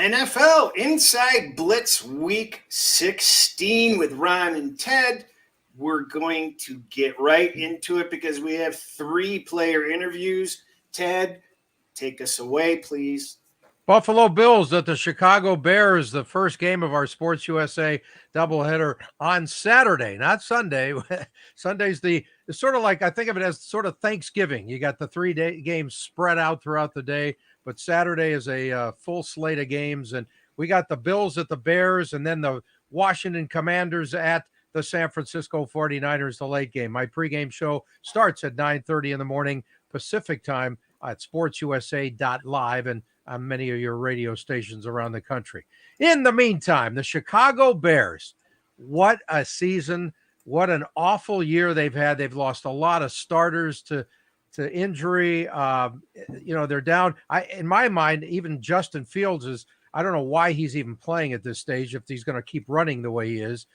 NFL Inside Blitz Week 16 with Ron and Ted. We're going to get right into it because we have 3 player interviews. Ted, take us away, please. Buffalo Bills at the Chicago Bears, the first game of our Sports USA doubleheader on Saturday, not Sunday. Sunday's it's sort of like, I think of it as sort of Thanksgiving. You got the 3-day games spread out throughout the day, but Saturday is a full slate of games. And we got the Bills at the Bears and then the Washington Commanders at the San Francisco 49ers, the late game. My pregame show starts at 9:30 in the morning Pacific time at sportsusa.live and on many of your radio stations around the country. In the meantime, the Chicago Bears, what a season. What an awful year they've had. They've lost a lot of starters to injury. They're down. In my mind, even Justin Fields is, I don't know why he's even playing at this stage if he's going to keep running the way he is.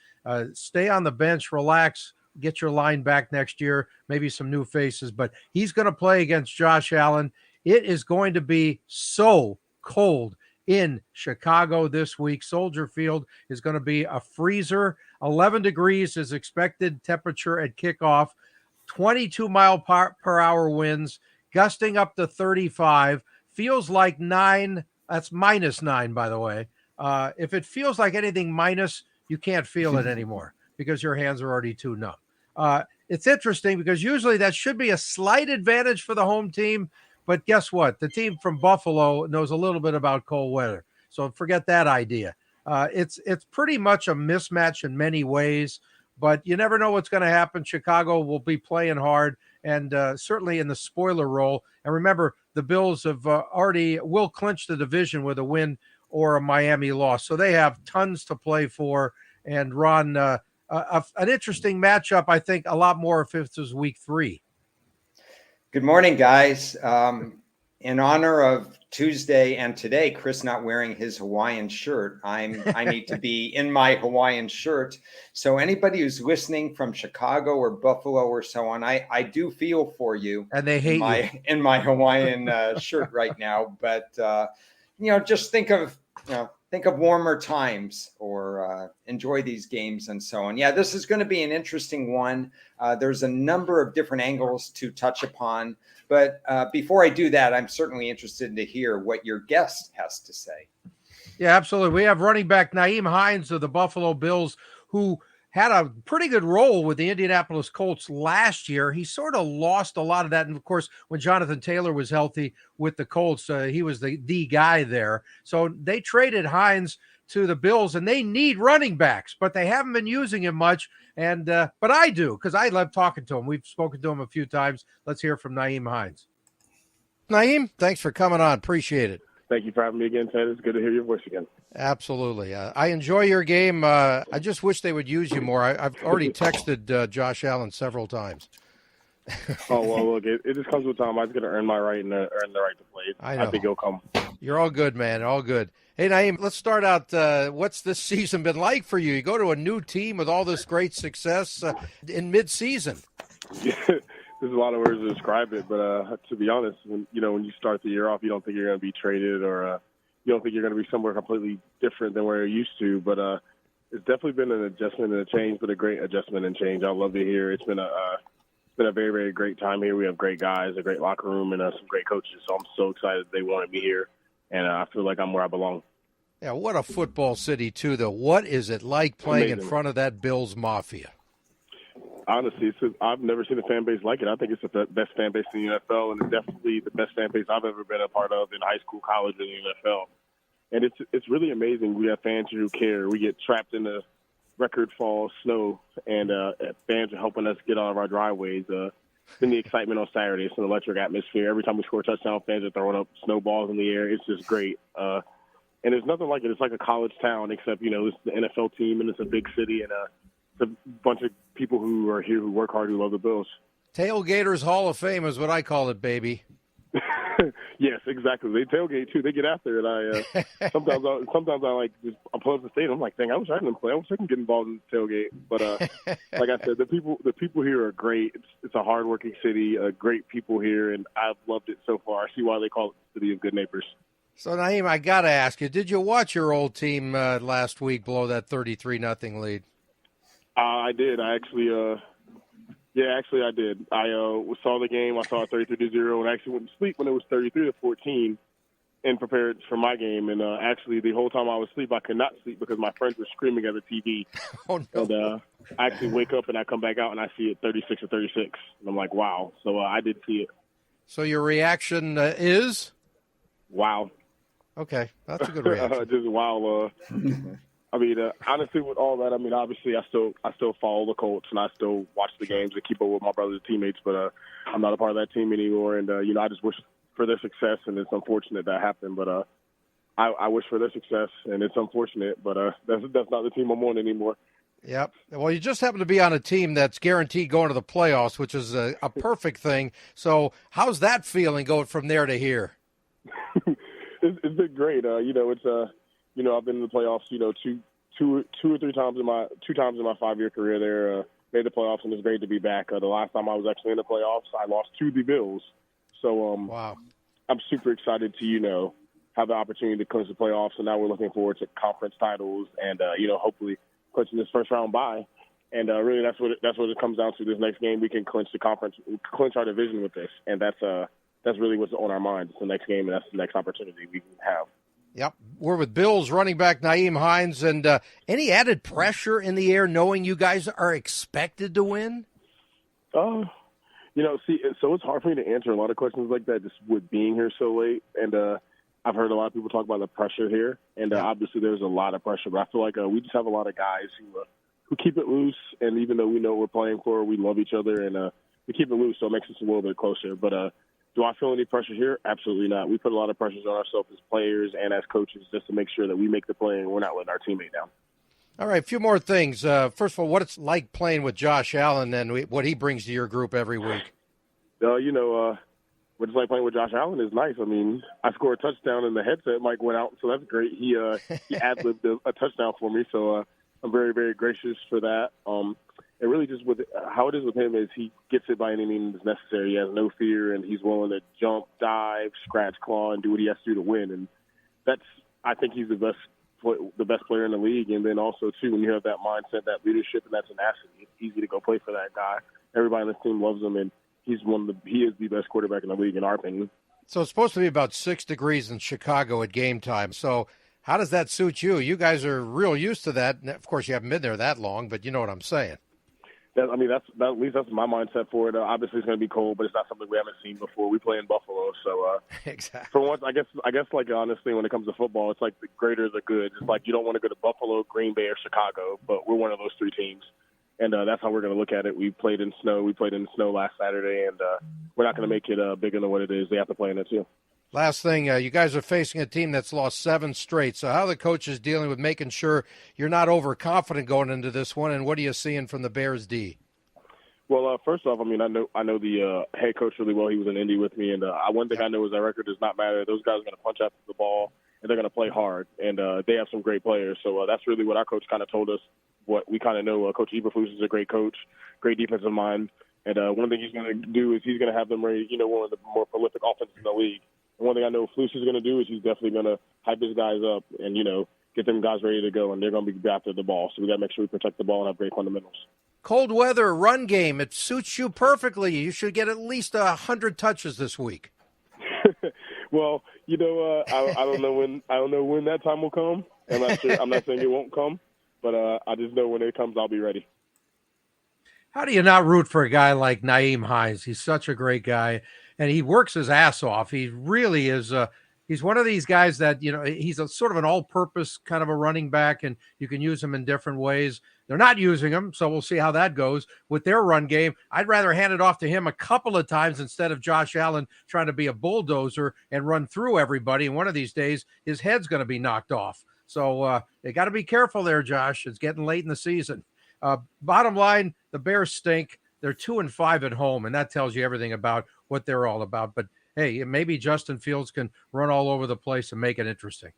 Stay on the bench, relax, get your line back next year, maybe some new faces, but he's going to play against Josh Allen. It is going to be so cold in Chicago this week. Soldier Field is going to be a freezer. 11 degrees is expected temperature at kickoff. 22 mile per hour winds, gusting up to 35. Feels like 9. That's -9, by the way. If it feels like anything minus, you can't feel it anymore because your hands are already too numb. It's interesting because usually that should be a slight advantage for the home team. But guess what? The team from Buffalo knows a little bit about cold weather. So forget that idea. It's pretty much a mismatch in many ways, but you never know what's going to happen. Chicago will be playing hard and certainly in the spoiler role. And remember, the Bills have will clinch the division with a win or a Miami loss. So they have tons to play for. And Ron, an interesting matchup, I think, a lot more if it was week 3. Good morning, guys. In honor of Tuesday and today, Chris not wearing his Hawaiian shirt, I need to be in my Hawaiian shirt. So anybody who's listening from Chicago or Buffalo or so on, I do feel for you. And they hate you. In my Hawaiian shirt right now. But just think of warmer times or enjoy these games and so on. Yeah, this is going to be an interesting one. There's a number of different angles to touch upon. But before I do that, I'm certainly interested to hear what your guest has to say. Yeah, absolutely. We have running back Sf-Hufanga of the Buffalo Bills, who had a pretty good role with the Indianapolis Colts last year. He sort of lost a lot of that. And, of course, when Jonathan Taylor was healthy with the Colts, he was the guy there. So they traded Hines to the Bills, and they need running backs, but they haven't been using him much. And but I do, because I love talking to him. We've spoken to him a few times. Let's hear from Sf-Hufanga. Naeem, thanks for coming on. Appreciate it. Thank you for having me again, Ted. It's good to hear your voice again. Absolutely. I enjoy your game. I just wish they would use you more. I've already texted Josh Allen several times. Oh, well, look, it just comes with time. I was going to earn my right and earn the right to play. I think it'll come. You're all good, man. All good. Hey, Naeem, let's start out. What's this season been like for you? You go to a new team with all this great success in mid-season. Yeah, there's a lot of words to describe it, but to be honest, when you start the year off, you don't think you're going to be traded or you don't think you're going to be somewhere completely different than where you're used to. But it's definitely been an adjustment and a change, but a great adjustment and change. I love it here. It's been a very, very great time here. We have great guys, a great locker room, and some great coaches. So I'm so excited they wanted me here, and I feel like I'm where I belong. Yeah, what a football city, too, though. What is it like playing in front of that Bills Mafia? Honestly, I've never seen a fan base like it. I think it's the best fan base in the NFL, and it's definitely the best fan base I've ever been a part of in high school, college, and the NFL. And it's really amazing. We have fans who care. We get trapped in the record fall snow, and fans are helping us get out of our driveways. Then the excitement on Saturday, it's an electric atmosphere. Every time we score a touchdown, fans are throwing up snowballs in the air. It's just great. And there's nothing like it. It's like a college town, except, it's the NFL team, and it's a big city, and it's a bunch of people who are here who work hard, who love the Bills. Tailgaters Hall of Fame is what I call it, baby. Yes, exactly. They tailgate too. They get after it. Sometimes I like just I pull up the stadium. I'm like, dang, I wish I didn't play. I wish I can get involved in the tailgate. But like I said, the people here are great. It's a hardworking city. Great people here, and I've loved it so far. I see why they call it the city of good neighbors. So, Naeem, I got to ask you, did you watch your old team last week blow that 33-0 lead? I did. I actually, actually I did. I saw the game. I saw it 33-0, and actually went to sleep when it was 33-14, and prepared for my game. And actually, the whole time I was asleep, I could not sleep because my friends were screaming at the TV. Oh no! And I actually wake up and I come back out and I see it 36-36, and I'm like, wow. So I did see it. So your reaction is? Wow. Okay, that's a good reaction. Just wow. I mean, honestly, with all that, I mean, obviously, I still follow the Colts and I still watch the games and keep up with my brothers and teammates. But I'm not a part of that team anymore, and I just wish for their success, and it's unfortunate that happened. But I wish for their success, and it's unfortunate. But that's not the team I'm on anymore. Yep. Well, you just happen to be on a team that's guaranteed going to the playoffs, which is a perfect thing. So, how's that feeling going from there to here? It's been great. It's I've been in the playoffs, two or three times in my 5-year career there. Made the playoffs, and it's great to be back. The last time I was actually in the playoffs, I lost to the Bills. So wow, I'm super excited to have the opportunity to clinch the playoffs, and now we're looking forward to conference titles and hopefully clinching this first round bye. And really, that's what it comes down to. This next game, we can clinch the conference, clinch our division with this, and that's really what's on our mind. It's the next game, and that's the next opportunity we can have. Yep. We're with Bills running back Nyheim Hines. And any added pressure in the air knowing you guys are expected to win? So it's hard for me to answer a lot of questions like that just with being here so late. And I've heard a lot of people talk about the pressure here. And obviously there's a lot of pressure. But I feel like we just have a lot of guys who keep it loose. And even though we know what we're playing for, we love each other. And we keep it loose, so it makes us a little bit closer. But do I feel any pressure here? Absolutely not. We put a lot of pressures on ourselves as players and as coaches just to make sure that we make the play and we're not letting our teammate down. All right, a few more things. First of all, what it's like playing with Josh Allen and what he brings to your group every week. What it's like playing with Josh Allen is nice. I mean, I scored a touchdown and the headset mic went out, so that's great. He ad-libbed a touchdown for me, so I'm very, very gracious for that. And really just with how it is with him is he gets it by any means necessary. He has no fear, and he's willing to jump, dive, scratch, claw, and do what he has to do to win. And I think he's the best player in the league. And then also, too, when you have that mindset, that leadership, and that's an asset, it's easy to go play for that guy. Everybody on this team loves him, and he is the best quarterback in the league, in our opinion. So it's supposed to be about 6 degrees in Chicago at game time. So how does that suit you? You guys are real used to that. Of course, you haven't been there that long, but you know what I'm saying. At least that's my mindset for it. Obviously, it's going to be cold, but it's not something we haven't seen before. We play in Buffalo, so exactly. For once, I guess, like honestly, when it comes to football, it's like the greater the good. It's like you don't want to go to Buffalo, Green Bay, or Chicago, but we're one of those three teams, and that's how we're going to look at it. We played in snow. We played in the snow last Saturday, and we're not going to make it bigger than what it is. They have to play in it too. Last thing, you guys are facing a team that's lost 7 straight. So how are the coaches dealing with making sure you're not overconfident going into this one, and what are you seeing from the Bears D? Well, first off, I mean, I know the head coach really well. He was in Indy with me, and one thing I know is that record does not matter. Those guys are going to punch after the ball, and they're going to play hard, and they have some great players. So that's really what our coach kind of told us. What we kind of know, Coach Eberflus is a great coach, great defensive mind, and one thing he's going to do is he's going to have them ready. One of the more prolific offenses in the league. And one thing I know Flus is going to do is he's definitely going to hype his guys up and get them guys ready to go, and they're going to be after the ball. So we got to make sure we protect the ball and have great fundamentals. Cold weather, run game, it suits you perfectly. You should get at least 100 touches this week. Well, I don't know when that time will come. I'm not sure. I'm not saying it won't come, but I just know when it comes, I'll be ready. How do you not root for a guy like Nyheim Hines? He's such a great guy, and he works his ass off. He really is. He's one of these guys that, he's a sort of an all-purpose kind of a running back, and you can use him in different ways. They're not using him, so we'll see how that goes with their run game. I'd rather hand it off to him a couple of times instead of Josh Allen trying to be a bulldozer and run through everybody. And one of these days, his head's going to be knocked off. So they got to be careful there, Josh. It's getting late in the season. Bottom line, the Bears stink. They're 2-5 at home, and that tells you everything about what they're all about. But hey, maybe Justin Fields can run all over the place and make it interesting.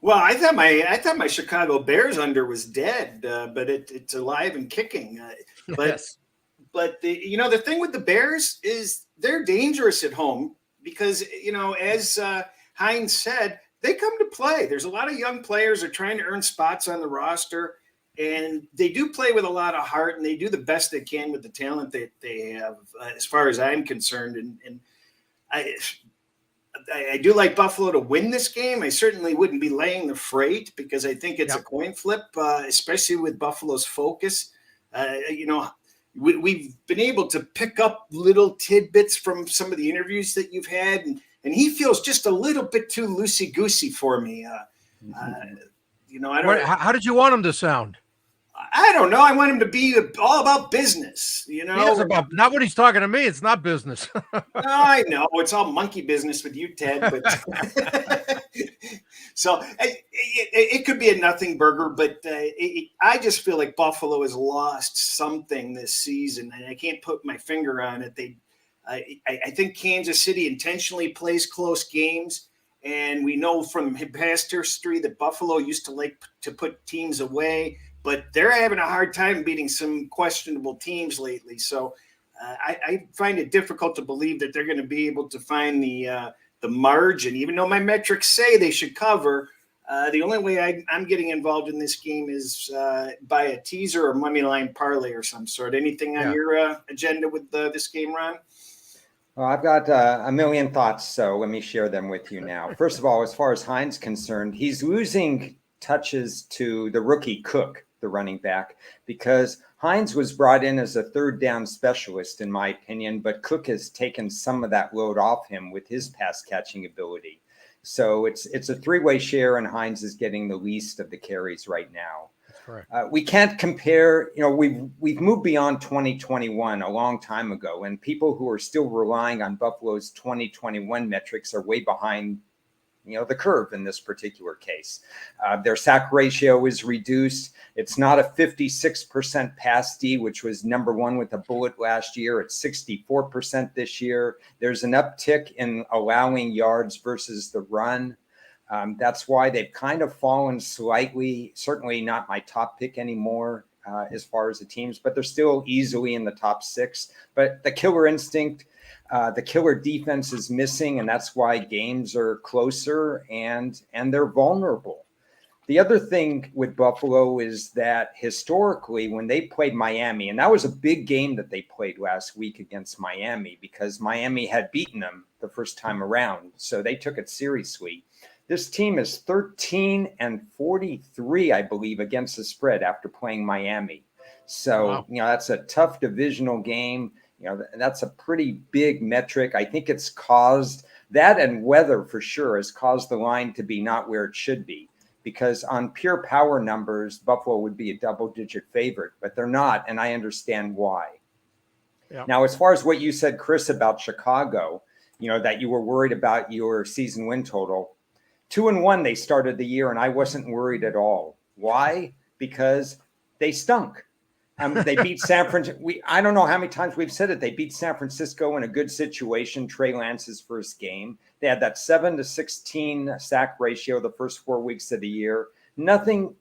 Well, I thought my Chicago Bears under was dead, but it's alive and kicking. But Yes. But the thing with the Bears is they're dangerous at home. because, as Hines said, they come to play. There's a lot of young players that are trying to earn spots on the roster, and they do play with a lot of heart, and they do the best they can with the talent that they have, as far as I'm concerned. And I do like Buffalo to win this game. I certainly wouldn't be laying the freight because I think it's a coin flip, especially with Buffalo's focus. We've been able to pick up little tidbits from some of the interviews that you've had, and he feels just a little bit too loosey-goosey for me. I don't. How did you want him to sound? I don't know. I want him to be all about business. He is about, not when he's talking to me. It's not business. No, I know it's all monkey business with you, Ted. But so it could be a nothing burger, but I just feel like Buffalo has lost something this season, and I can't put my finger on it. I think Kansas City intentionally plays close games, and we know from past history that Buffalo used to like to put teams away, but they're having a hard time beating some questionable teams lately. So I find it difficult to believe that they're going to be able to find the margin, even though my metrics say they should cover. The only way I'm getting involved in this game is by a teaser or money line parlay or some sort. Anything on your agenda with this game, Ron? Well, I've got a million thoughts, so let me share them with you now. First of all, as far as Hines concerned, he's losing touches to the rookie Cook, the running back, because Hines was brought in as a third down specialist, in my opinion, but Cook has taken some of that load off him with his pass catching ability. So it's a three-way share, and Hines is getting the least of the carries right now. We can't compare, we've moved beyond 2021 a long time ago, and people who are still relying on Buffalo's 2021 metrics are way behind, the curve in this particular case. Their sack ratio is reduced. It's not a 56% pass D, which was number one with a bullet last year. It's 64% this year. There's an uptick in allowing yards versus the run. That's why they've kind of fallen slightly, certainly not my top pick anymore as far as the teams, but they're still easily in the top six. But the killer instinct, the killer defense is missing, and that's why games are closer and they're vulnerable. The other thing with Buffalo is that historically when they played Miami, and that was a big game that they played last week against Miami because Miami had beaten them the first time around, so they took it seriously. This team is 13-43, I believe, against the spread after playing Miami. So, that's a tough divisional game. That's a pretty big metric. I think it's caused that, and weather for sure has caused the line to be not where it should be, because on pure power numbers, Buffalo would be a double-digit favorite, but they're not, and I understand why. Yeah. Now, as far as what you said, Chris, about Chicago, that you were worried about your season win total, 2-1 they started the year, and I wasn't worried at all. Why? Because they stunk. They beat San Francisco. I don't know how many times we've said it. They beat San Francisco in a good situation, Trey Lance's first game. They had that 7-16 sack ratio the first 4 weeks of the year. Nothing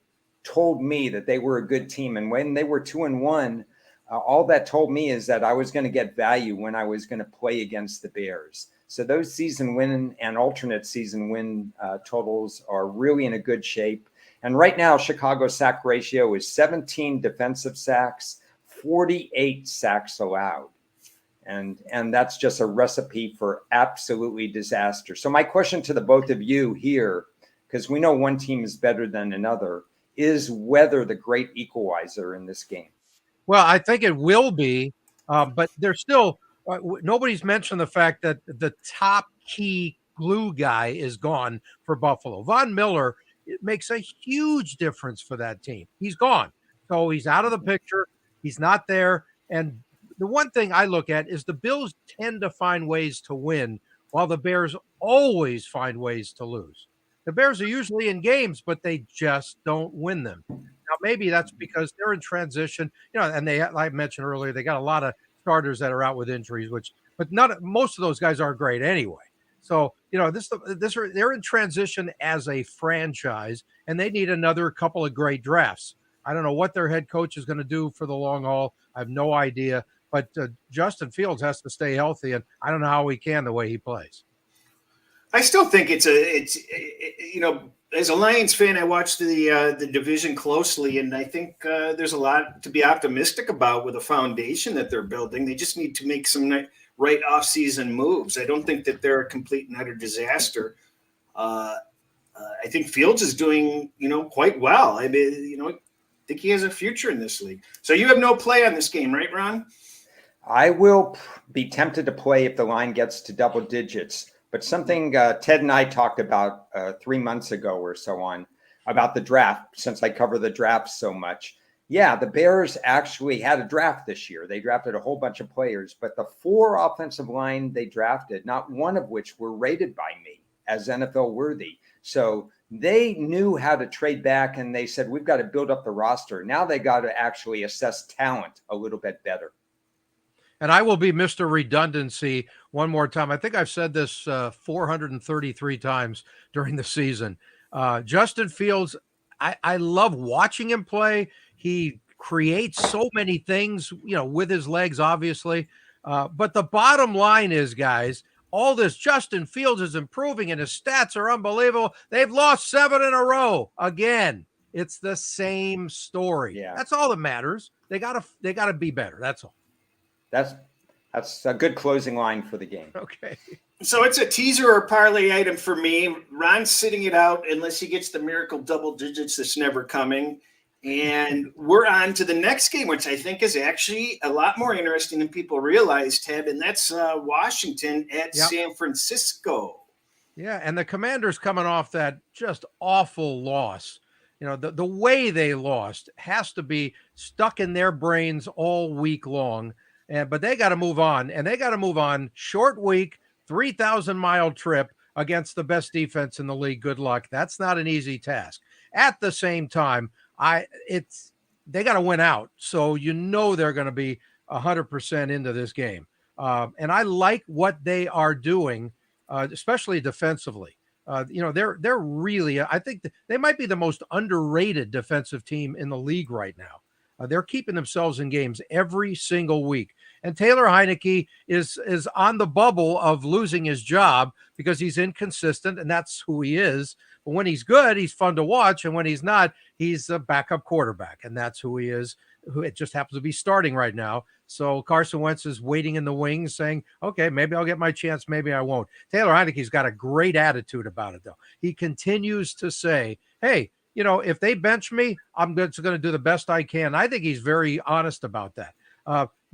told me that they were a good team. And when they were 2-1, all that told me is that I was going to get value when I was going to play against the Bears. So those season win and alternate season win totals are really in a good shape. And right now, Chicago's sack ratio is 17 defensive sacks, 48 sacks allowed. And that's just a recipe for absolutely disaster. So my question to the both of you here, because we know one team is better than another, is whether the great equalizer in this game. Well, I think it will be, but there's still nobody's mentioned the fact that the top key glue guy is gone for Buffalo. Von Miller, it makes a huge difference for that team. He's gone. So he's out of the picture. He's not there. And the one thing I look at is the Bills tend to find ways to win while the Bears always find ways to lose. The Bears are usually in games, but they just don't win them. Now, maybe that's because they're in transition, and they, like I mentioned earlier, they got a lot of starters that are out with injuries, but most of those guys aren't great anyway. So, they're in transition as a franchise, and they need another couple of great drafts. I don't know what their head coach is going to do for the long haul. I have no idea, but Justin Fields has to stay healthy, and I don't know how he can the way he plays. I still think it's as a Lions fan, I watched the division closely, and I think there's a lot to be optimistic about with the foundation that they're building. They just need to make some right off-season moves. I don't think that they're a complete and utter disaster. I think Fields is doing, quite well. I mean, I think he has a future in this league. So you have no play on this game, right, Ron? I will be tempted to play if the line gets to double digits. But something Ted and I talked about 3 months ago or so on about the draft, since I cover the draft so much. Yeah, the Bears actually had a draft this year. They drafted a whole bunch of players, but the 4 offensive line they drafted, not one of which were rated by me as NFL worthy. So they knew how to trade back, and they said, we've got to build up the roster. Now they got to actually assess talent a little bit better. And I will be Mr. Redundancy one more time. I think I've said this 433 times during the season. Justin Fields, I love watching him play. He creates so many things, with his legs, obviously. But the bottom line is, guys, all this Justin Fields is improving and his stats are unbelievable. They've lost 7 in a row again. It's the same story. Yeah. That's all that matters. They gotta be better. That's all. That's a good closing line for the game. Okay. So it's a teaser or parlay item for me. Ron's sitting it out unless he gets the miracle double digits that's never coming. And we're on to the next game, which I think is actually a lot more interesting than people realize, Ted, and that's Washington at San Francisco. Yeah, and the Commanders coming off that just awful loss. The way they lost has to be stuck in their brains all week long. But they got to move on, and they got to move on. Short week, 3,000-mile trip against the best defense in the league. Good luck. That's not an easy task. At the same time, they got to win out. So they're going to be 100% into this game. And I like what they are doing, especially defensively. They're really, I think they might be the most underrated defensive team in the league right now. They're keeping themselves in games every single week. And Taylor Heineke is on the bubble of losing his job because he's inconsistent, and that's who he is. But when he's good, he's fun to watch. And when he's not, he's a backup quarterback, and that's who he is. Who it just happens to be starting right now. So Carson Wentz is waiting in the wings saying, okay, maybe I'll get my chance. Maybe I won't. Taylor Heineke's got a great attitude about it, though. He continues to say, hey, if they bench me, I'm just going to do the best I can. I think he's very honest about that.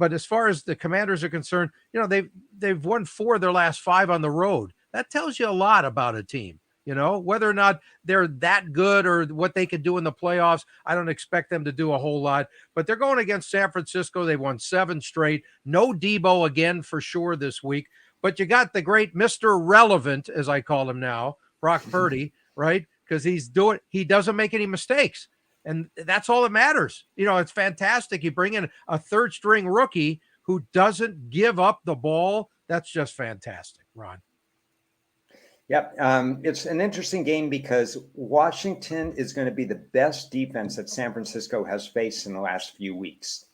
But as far as the Commanders are concerned, they've won 4 of their last 5 on the road. That tells you a lot about a team. Whether or not they're that good or what they could do in the playoffs, I don't expect them to do a whole lot. But they're going against San Francisco. They won 7 straight. No Debo again for sure this week. But you got the great Mr. Relevant, as I call him now, Brock Purdy, right? Because he doesn't make any mistakes. And that's all that matters. It's fantastic. You bring in a third-string rookie who doesn't give up the ball. That's just fantastic, Ron. Yep. It's an interesting game because Washington is going to be the best defense that San Francisco has faced in the last few weeks.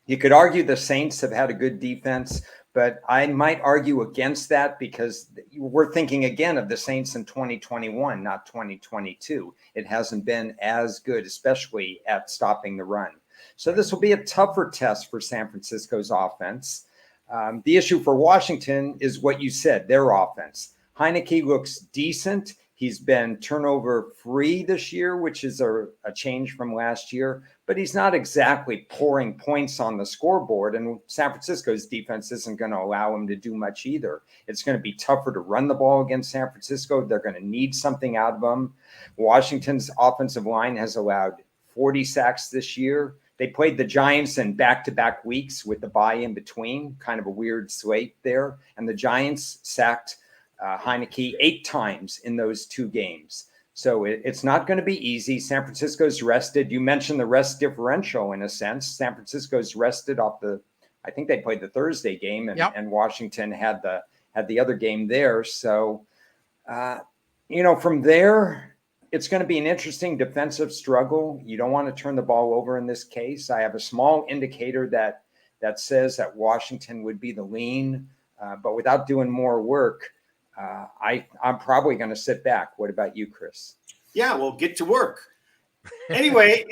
You could argue the Saints have had a good defense, but I might argue against that because we're thinking again of the Saints in 2021, not 2022. It hasn't been as good, especially at stopping the run. So this will be a tougher test for San Francisco's offense. The issue for Washington is what you said, their offense. Heineke looks decent. He's been turnover free this year, which is a change from last year, but he's not exactly pouring points on the scoreboard. And San Francisco's defense isn't going to allow him to do much either. It's going to be tougher to run the ball against San Francisco. They're going to need something out of them. Washington's offensive line has allowed 40 sacks this year. They played the Giants in back-to-back weeks with the bye in between, kind of a weird slate there. And the Giants sacked Heineke 8 times in those 2 games. So it's not going to be easy. San Francisco's rested. You mentioned the rest differential in a sense. San Francisco's rested off I think they played the Thursday game and Washington had the other game there. So, from there, it's going to be an interesting defensive struggle. You don't want to turn the ball over in this case. I have a small indicator that says that Washington would be the lean, but without doing more work, I'm probably going to sit back. What about you, Chris? Yeah, well, get to work. Anyway,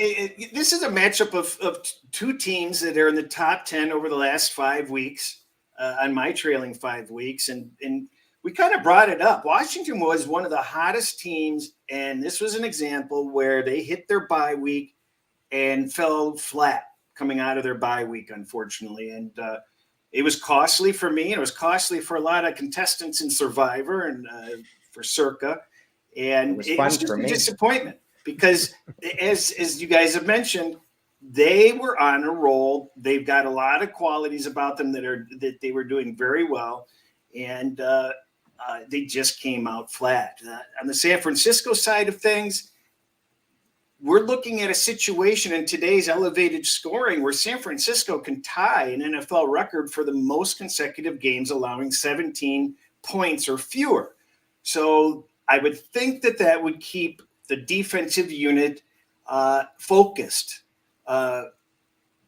this is a matchup of two teams that are in the top 10 over the last 5 weeks on my trailing 5 weeks. And we kind of brought it up. Washington was one of the hottest teams, and this was an example where they hit their bye week and fell flat coming out of their bye week, unfortunately. And it was costly for me, and it was costly for a lot of contestants in Survivor and for Circa. And it was just a disappointment because, as you guys have mentioned, they were on a roll. They've got a lot of qualities about them that they were doing very well, and they just came out flat. On the San Francisco side of things, we're looking at a situation in today's elevated scoring where San Francisco can tie an NFL record for the most consecutive games allowing 17 points or fewer. So I would think that would keep the defensive unit focused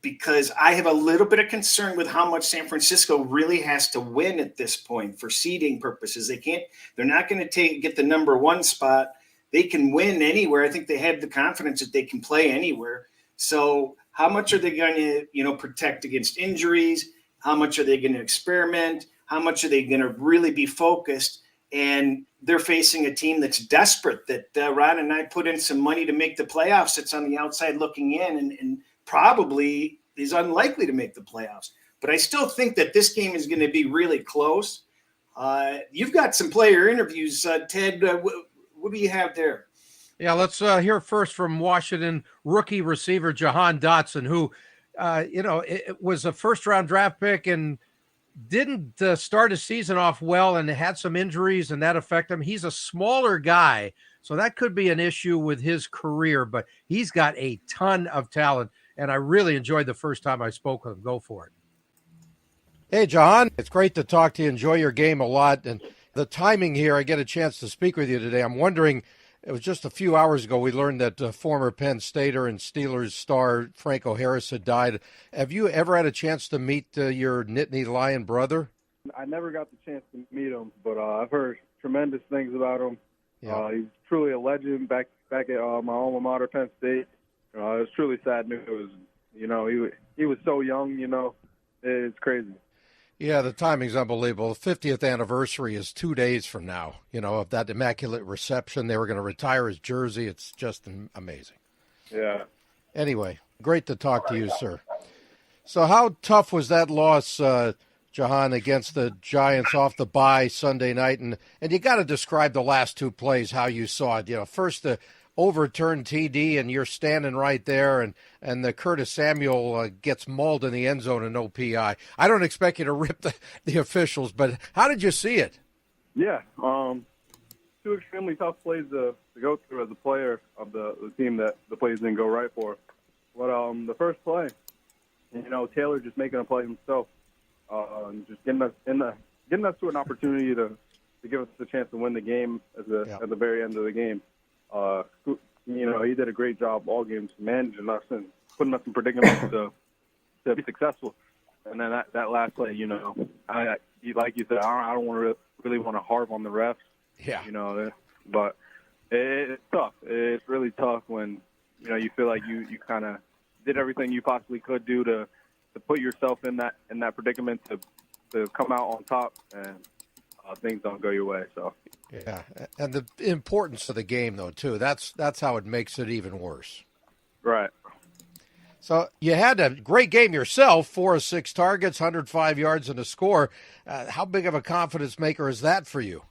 because I have a little bit of concern with how much San Francisco really has to win at this point for seeding purposes. They're not going to get the number one spot. They can win anywhere. I think they have the confidence that they can play anywhere. So how much are they going to, protect against injuries? How much are they going to experiment? How much are they going to really be focused? And they're facing a team that's desperate, that Ron and I put in some money to make the playoffs. That's on the outside looking in and probably is unlikely to make the playoffs. But I still think that this game is going to be really close. You've got some player interviews, Ted. What do you have there? Yeah, let's hear first from Washington rookie receiver Wash-Dotson, who, it was a first-round draft pick and didn't start his season off well and had some injuries, and that affected him. He's a smaller guy, so that could be an issue with his career, but he's got a ton of talent, and I really enjoyed the first time I spoke with him. Go for it. Hey, Jahan, it's great to talk to you. Enjoy your game a lot, and the timing here, I get a chance to speak with you today. I'm wondering, it was just a few hours ago we learned that former Penn Stater and Steelers star Franco Harris had died. Have you ever had a chance to meet your Nittany Lion brother? I never got the chance to meet him, but I've heard tremendous things about him. Yeah. He's truly a legend back at my alma mater, Penn State. It was truly sad news. He was so young, it's crazy. Yeah, the timing's unbelievable. The 50th anniversary is 2 days from now, of that immaculate reception. They were going to retire his jersey. It's just amazing. Yeah. Anyway, great to talk to you, sir. So how tough was that loss, Jahan, against the Giants off the bye Sunday night? And you got to describe the last two plays, how you saw it. First the overturned TD, and you're standing right there, and the Curtis Samuel gets mauled in the end zone and no PI. I don't expect you to rip the officials, but how did you see it? Yeah, two extremely tough plays to go through as a player of the team that the plays didn't go right for. But the first play, Taylor just making a play himself, just getting us to an opportunity to give us the chance to win the game at the very end of the game. He did a great job all games managing us and putting us in predicaments to be successful. And then that last play, like you said, I don't really want to harp on the refs. Yeah. But it's tough. It's really tough when you feel like you kind of did everything you possibly could do to put yourself in that predicament to come out on top, and things don't go your way. So. Yeah, and the importance of the game, though, too. That's how it makes it even worse. Right. So you had a great game yourself, 4 of 6 targets, 105 yards and a score. How big of a confidence maker is that for you?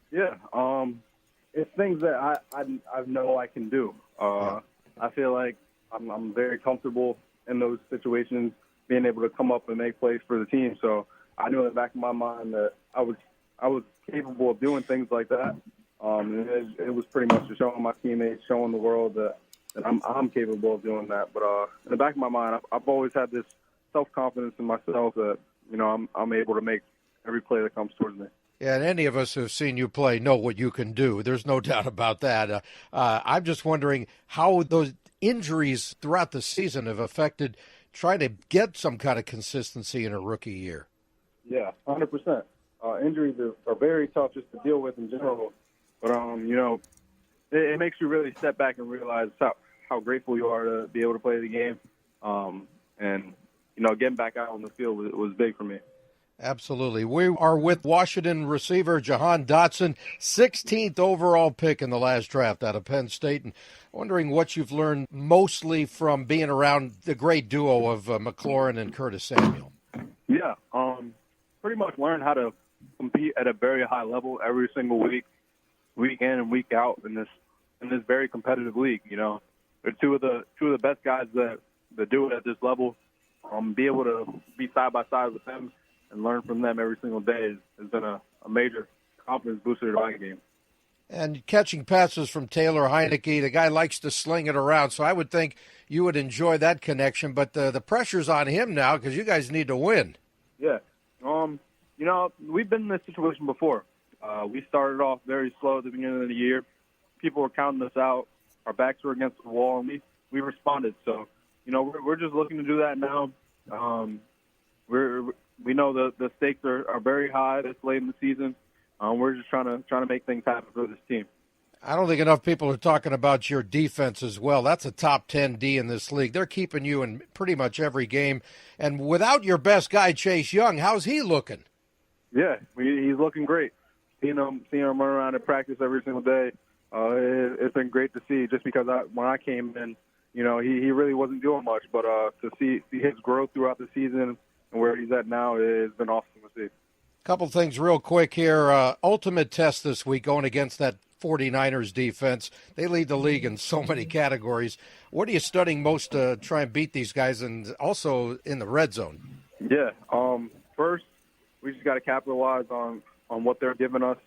Yeah, it's things that I know I can do. I feel like I'm very comfortable in those situations, being able to come up and make plays for the team. So I knew in the back of my mind that I was capable of doing things like that. It was pretty much just showing my teammates, showing the world that I'm capable of doing that. But in the back of my mind, I've always had this self-confidence in myself that I'm able to make every play that comes towards me. Yeah, and any of us who have seen you play know what you can do. There's no doubt about that. I'm just wondering how those injuries throughout the season have affected trying to get some kind of consistency in a rookie year. Yeah, 100%. injuries are very tough just to deal with in general. But it makes you really step back and realize how grateful you are to be able to play the game. And getting back out on the field was big for me. Absolutely. We are with Washington receiver Jahan-Dotson, 16th overall pick in the last draft out of Penn State. And wondering what you've learned mostly from being around the great duo of McLaurin and Curtis Samuel. Yeah, pretty much learned how to compete at a very high level every single week in and week out in this very competitive league. They're two of the best guys that do it at this level. Be able to be side by side with them and learn from them every single day has been a major confidence booster to my game. And catching passes from Taylor Heineke, the guy likes to sling it around, so I would think you would enjoy that connection. But the pressure's on him now because you guys need to win. Yeah. We've been in this situation before. We started off very slow at the beginning of the year. People were counting us out. Our backs were against the wall, and we responded. So, we're just looking to do that now. We know the stakes are very high this late in the season. We're just trying to make things happen for this team. I don't think enough people are talking about your defense as well. That's a top 10 D in this league. They're keeping you in pretty much every game. And without your best guy, Chase Young, how's he looking? Yeah, he's looking great. Seeing him run around at practice every single day, it's been great to see. Just because when I came in, he really wasn't doing much. But to see his growth throughout the season and where he's at now has been awesome to see. Couple things real quick here. Ultimate test this week going against that 49ers defense. They lead the league in so many categories. What are you studying most to try and beat these guys, and also in the red zone? Yeah. First, we just got to capitalize on what they're giving us.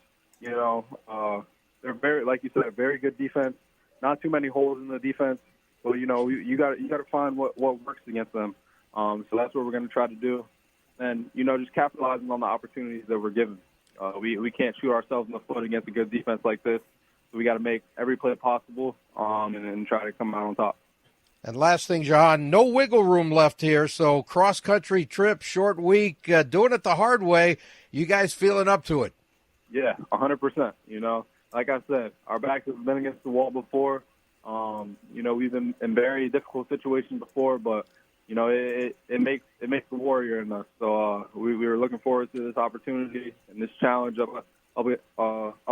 They're very, like you said, very good defense. Not too many holes in the defense, but you got to find what works against them. So that's what we're going to try to do, and just capitalizing on the opportunities that we're given. We can't shoot ourselves in the foot against a good defense like this. So we got to make every play possible and try to come out on top. And last thing, Jahan, no wiggle room left here. So cross-country trip, short week, doing it the hard way. You guys feeling up to it? Yeah, 100%. Like I said, our backs have been against the wall before. We've been in very difficult situations before, but it makes the warrior in us. So we were looking forward to this opportunity and this challenge up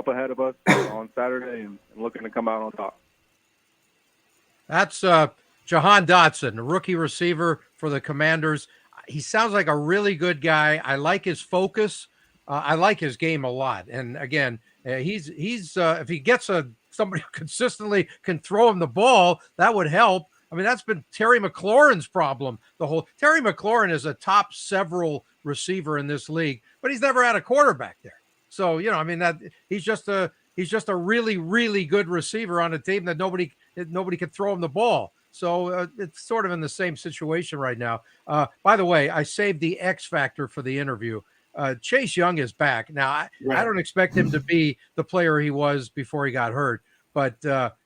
ahead of us on Saturday and looking to come out on top. That's Jahan-Dotson, a rookie receiver for the Commanders. He sounds like a really good guy. I like his focus. I like his game a lot. And again, he's if he gets somebody who consistently can throw him the ball, that would help. I mean, that's been Terry McLaurin's problem. Terry McLaurin is a top several receiver in this league, but he's never had a quarterback there. So, that he's just a really, really good receiver on a team that nobody can throw him the ball. So it's sort of in the same situation right now. By the way, I saved the X factor for the interview. Chase Young is back. Now, I don't expect him to be the player he was before he got hurt. But,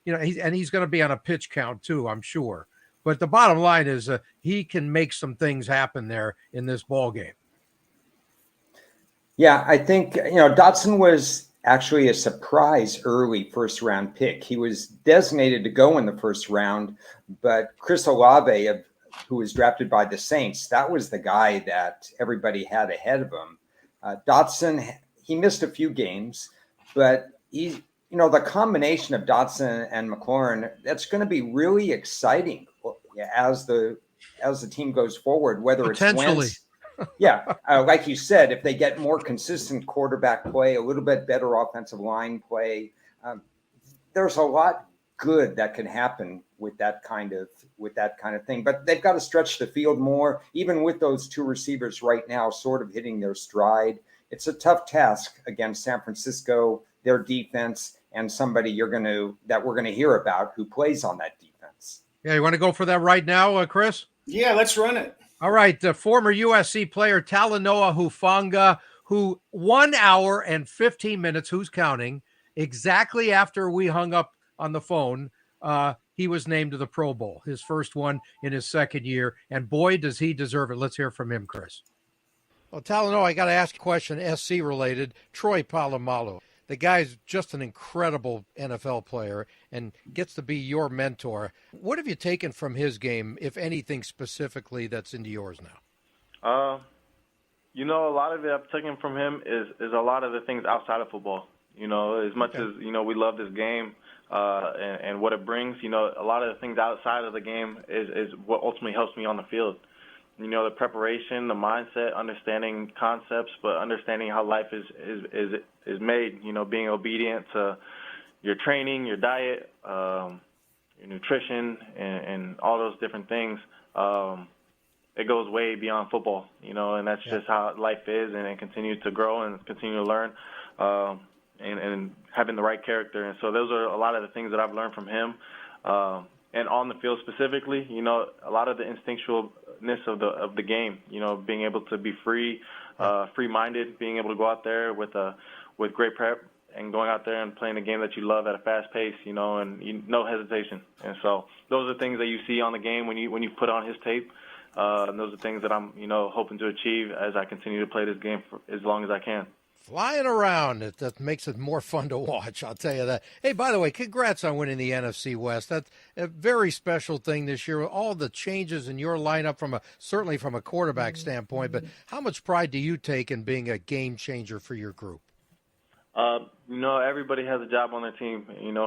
he's going to be on a pitch count too, I'm sure. But the bottom line is he can make some things happen there in this ball game. Yeah, I think, Dotson was actually a surprise early first-round pick. He was designated to go in the first round, but Chris Olave, who was drafted by the Saints, that was the guy that everybody had ahead of him. Dotson, he missed a few games, but the combination of Dotson and McLaurin, that's going to be really exciting as the team goes forward, whether it's Wentz. Yeah, like you said, if they get more consistent quarterback play, a little bit better offensive line play, there's a lot good that can happen with that kind of thing. But they've got to stretch the field more, even with those two receivers right now sort of hitting their stride. It's a tough task against San Francisco, their defense, and somebody that we're gonna hear about who plays on that defense. Yeah, you want to go for that right now, Chris? Yeah, let's run it. All right, former USC player Talanoa Hufanga, who 1 hour and 15 minutes, who's counting, exactly after we hung up on the phone, he was named to the Pro Bowl, his first one in his second year. And boy, does he deserve it. Let's hear from him, Chris. Well, Talanoa, I got to ask a question, SC related. Troy Polamalu. The guy's just an incredible NFL player and gets to be your mentor. What have you taken from his game, if anything specifically, that's into yours now? A lot of it I've taken from him is a lot of the things outside of football. As much as, we love this game and what it brings, a lot of the things outside of the game is what ultimately helps me on the field. The preparation, the mindset, understanding concepts, but understanding how life is made, being obedient to your training, your diet, your nutrition, and all those different things. It goes way beyond football, and that's just how life is, and it continues to grow and continue to learn, and having the right character. And so those are a lot of the things that I've learned from him. And on the field specifically, a lot of the instinctualness of the game, being able to be free-minded, being able to go out there with great prep and going out there and playing a game that you love at a fast pace, and no hesitation. And so those are things that you see on the game when you put on his tape. And those are things that I'm, hoping to achieve as I continue to play this game for as long as I can. Flying around, that makes it more fun to watch, I'll tell you that. Hey, by the way, congrats on winning the NFC West. That's a very special thing this year. All the changes in your lineup certainly from a quarterback standpoint, but how much pride do you take in being a game changer for your group? Everybody has a job on their team.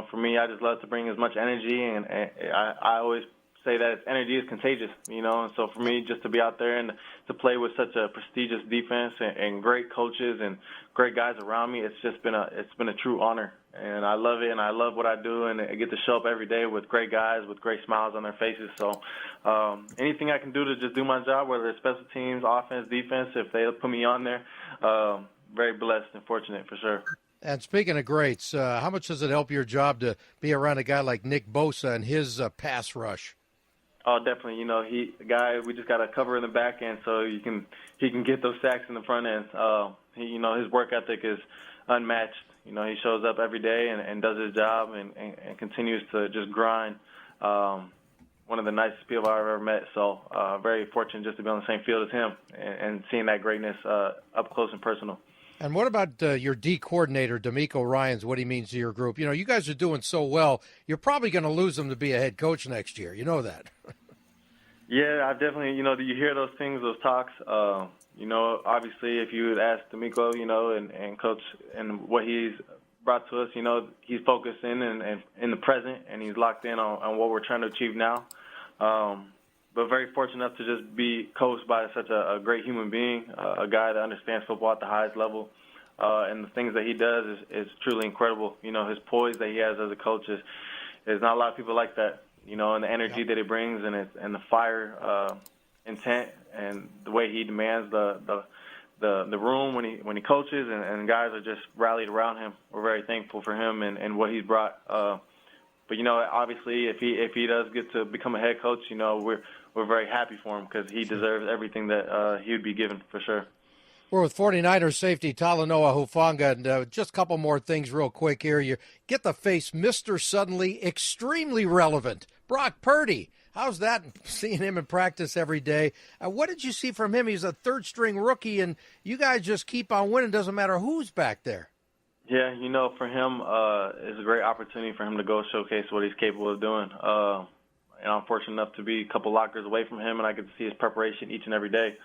For me, I just love to bring as much energy, and I always say that energy is contagious, and so for me just to be out there and to play with such a prestigious defense and great coaches and great guys around me, it's been a true honor, and I love it, and I love what I do, and I get to show up every day with great guys with great smiles on their faces. So anything I can do to just do my job, whether it's special teams, offense, defense, if they put me on there, very blessed and fortunate for sure. And speaking of greats, how much does it help your job to be around a guy like Nick Bosa and his pass rush? Oh, definitely. We just got to cover in the back end so he can get those sacks in the front end. His work ethic is unmatched. He shows up every day and does his job and continues to just grind. One of the nicest people I've ever met. So very fortunate just to be on the same field as him and seeing that greatness up close and personal. And what about your D coordinator, D'Amico Ryans, what he means to your group? You guys are doing so well, you're probably going to lose him to be a head coach next year. You know that. Yeah, I definitely, you hear those things, those talks. Obviously, if you would ask D'Amico, and Coach and what he's brought to us, he's focused in the present, and he's locked in on what we're trying to achieve now. But very fortunate enough to just be coached by such a great human being, a guy that understands football at the highest level. And the things that he does is truly incredible. His poise that he has as a coach is not a lot of people like that, and the energy that he brings and the fire intent and the way he demands the room when he coaches and guys are just rallied around him. We're very thankful for him and what he's brought. But obviously, if he does get to become a head coach, we're very happy for him because he deserves everything that he would be given for sure. We're with 49ers safety Talanoa Hufanga, and just a couple more things real quick here. You get to face Mr. Suddenly Extremely Relevant, Brock Purdy. How's that, seeing him in practice every day? What did you see from him? He's a third-string rookie, and you guys just keep on winning. Doesn't matter who's back there. Yeah, for him, it's a great opportunity for him to go showcase what he's capable of doing. And I'm fortunate enough to be a couple lockers away from him, and I get to see his preparation each and every day.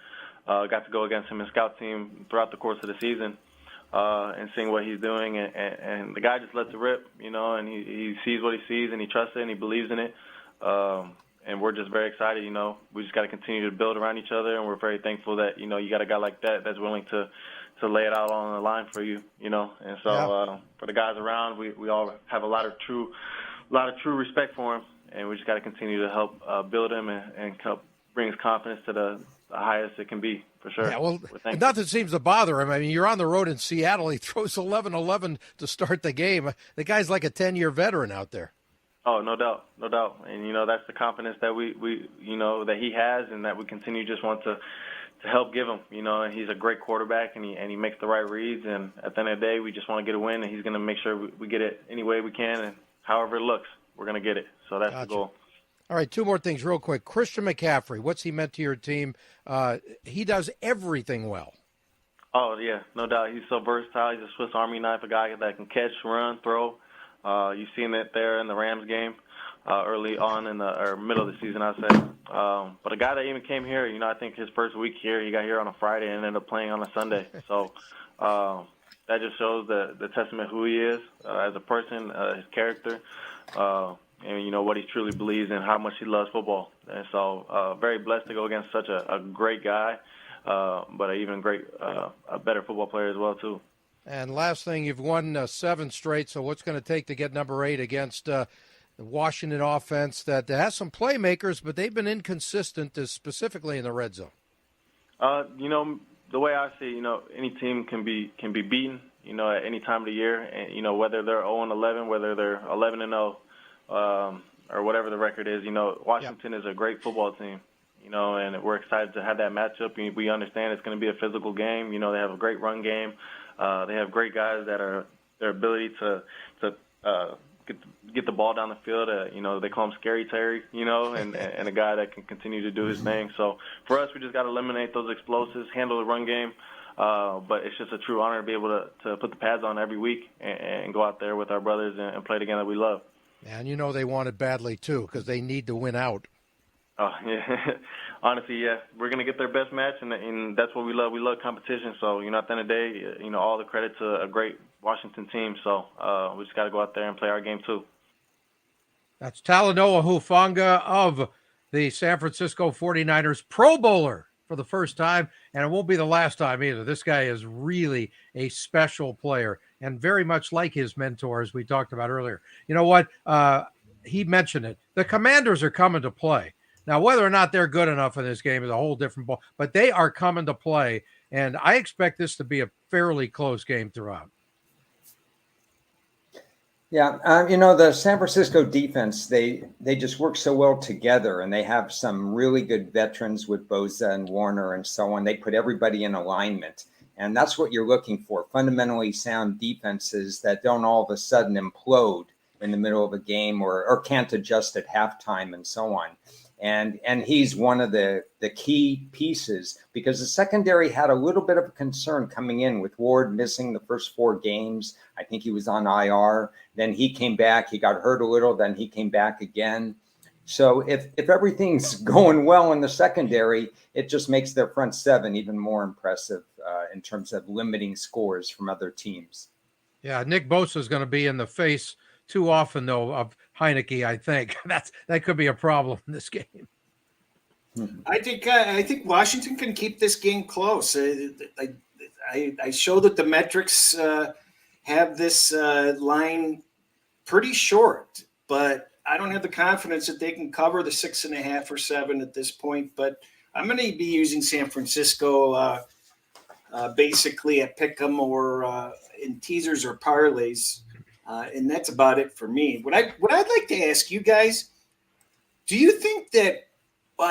Got to go against him in scout team throughout the course of the season and seeing what he's doing. And the guy just lets it rip, and he sees what he sees, and he trusts it, and he believes in it. And we're just very excited, We just got to continue to build around each other, and we're very thankful that, you got a guy like that that's willing to lay it out on the line for you, And so for the guys around, we all have a lot of true respect for him. And we just got to continue to help build him and help bring his confidence to the highest it can be, for sure. Yeah, well, nothing seems to bother him. I mean, you're on the road in Seattle. He throws 11-11 to start the game. The guy's like a 10-year veteran out there. Oh, no doubt. And, that's the confidence that we that he has and that we continue just want to help give him, and he's a great quarterback and he makes the right reads. And at the end of the day, we just want to get a win, and he's going to make sure we get it any way we can and however it looks, we're going to get it. So that's the goal. All right, two more things real quick. Christian McCaffrey, what's he meant to your team? He does everything well. Oh yeah, no doubt. He's so versatile. He's a Swiss Army knife, a guy that can catch, run, throw. You've seen it there in the Rams game early on in the or middle of the season, I'd say. But a guy that even came here, I think his first week here, he got here on a Friday and ended up playing on a Sunday. So that just shows the testament who he is as a person, his character, and what he truly believes and how much he loves football. And so very blessed to go against such a great guy. But even a better football player as well too. And last thing, you've won 7 straight. So what's going to take to get number 8 against the Washington offense that has some playmakers, but they've been inconsistent, specifically in the red zone? The way I see, any team can be beaten, at any time of the year, and whether they're 0-11, whether they're 11-0, or whatever the record is. Washington is a great football team. And we're excited to have that matchup. We understand it's going to be a physical game. They have a great run game. They have great guys that are their ability to get the ball down the field. They call him Scary Terry, and a guy that can continue to do his thing. So for us, we just got to eliminate those explosives, handle the run game. But it's just a true honor to be able to put the pads on every week and go out there with our brothers and play the game that we love. And they want it badly, too, because they need to win out. Oh, yeah. Honestly, yeah. We're going to get their best match, and that's what we love. We love competition. So, at the end of the day, all the credit to a great Washington team. So we just got to go out there and play our game, too. That's Sf-Hufanga of the San Francisco 49ers, Pro Bowler for the first time, and it won't be the last time either. This guy is really a special player and very much like his mentor, as we talked about earlier. You know what? He mentioned it. The Commanders are coming to play. Now, whether or not they're good enough in this game is a whole different ball, but they are coming to play, and I expect this to be a fairly close game throughout. Yeah, the San Francisco defense, they just work so well together, and they have some really good veterans with Bosa and Warner and so on. They put everybody in alignment, and that's what you're looking for, fundamentally sound defenses that don't all of a sudden implode in the middle of a game or can't adjust at halftime and so on. And he's one of the key pieces because the secondary had a little bit of a concern coming in with Ward missing the first 4 games. I think he was on IR. Then he came back. He got hurt a little. Then he came back again. So if everything's going well in the secondary, it just makes their front 7 even more impressive in terms of limiting scores from other teams. Yeah, Nick Bosa is going to be in the face too often, though, of Heineke. I think that could be a problem in this game. I think Washington can keep this game close. I show that the metrics have this line pretty short, but I don't have the confidence that they can cover the 6.5 or 7 at this point. But I'm going to be using San Francisco basically at pick'em or in teasers or parlays. And that's about it for me. What I'd like to ask you guys, do you think that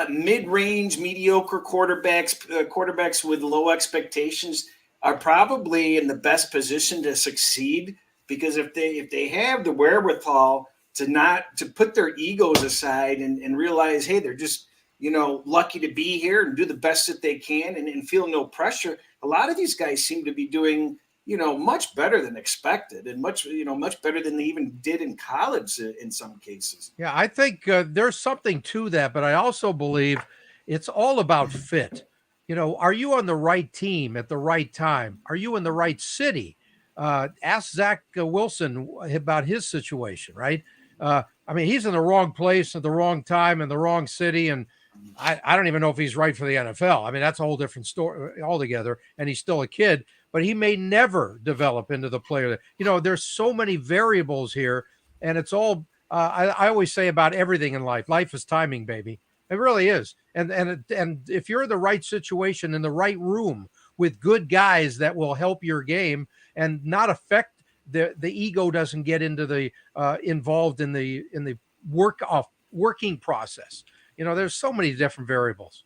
mid-range, mediocre quarterbacks with low expectations are probably in the best position to succeed? Because if they have the wherewithal to put their egos aside and realize, hey, they're just lucky to be here and do the best that they can and feel no pressure, a lot of these guys seem to be doing much better than expected and much better than they even did in college in some cases. Yeah, I think there's something to that, but I also believe it's all about fit. Are you on the right team at the right time? Are you in the right city? Ask Zach Wilson about his situation, right? He's in the wrong place at the wrong time in the wrong city, and I don't even know if he's right for the NFL. That's a whole different story altogether, and he's still a kid. But he may never develop into the player. There's so many variables here, and it's all I always say about everything in life. Life is timing, baby. It really is. And if you're in the right situation in the right room with good guys that will help your game and not affect the ego doesn't get into the involved in the working process. There's so many different variables.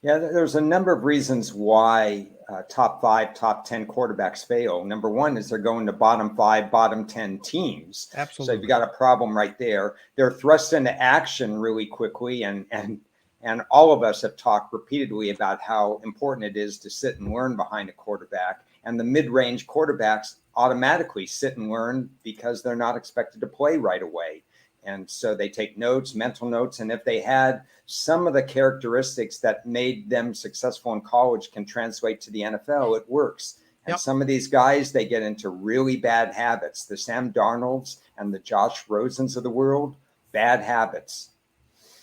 Yeah, there's a number of reasons why top 5, top 10 quarterbacks fail. Number one is they're going to bottom 5, bottom 10 teams. Absolutely. So you've got a problem right there. They're thrust into action really quickly and And all of us have talked repeatedly about how important it is to sit and learn behind a quarterback. And the mid-range quarterbacks automatically sit and learn because they're not expected to play right away. And so they take notes, mental notes. And if they had some of the characteristics that made them successful in college can translate to the NFL, it works. And some of these guys, they get into really bad habits. The Sam Darnolds and the Josh Rosens of the world, bad habits.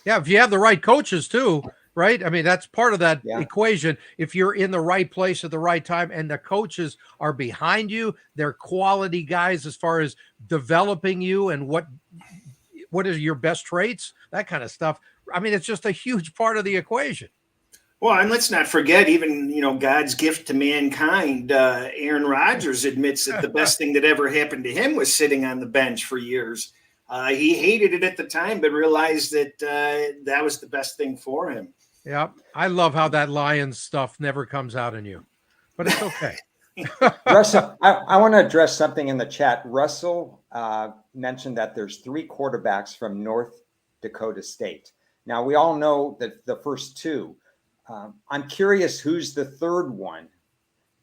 Yeah, if you have the right coaches too, right? I mean, that's part of that equation. If you're in the right place at the right time and the coaches are behind you, they're quality guys as far as developing you and what are your best traits, that kind of stuff. I mean, it's just a huge part of the equation. Well, and let's not forget, even, God's gift to mankind, Aaron Rodgers admits that the best thing that ever happened to him was sitting on the bench for years. He hated it at the time, but realized that that was the best thing for him. Yeah, I love how that Lions stuff never comes out in you, but it's okay. Russell, I want to address something in the chat. Russell mentioned that there's 3 quarterbacks from North Dakota State. Now, we all know that the first 2. I'm curious who's the third one,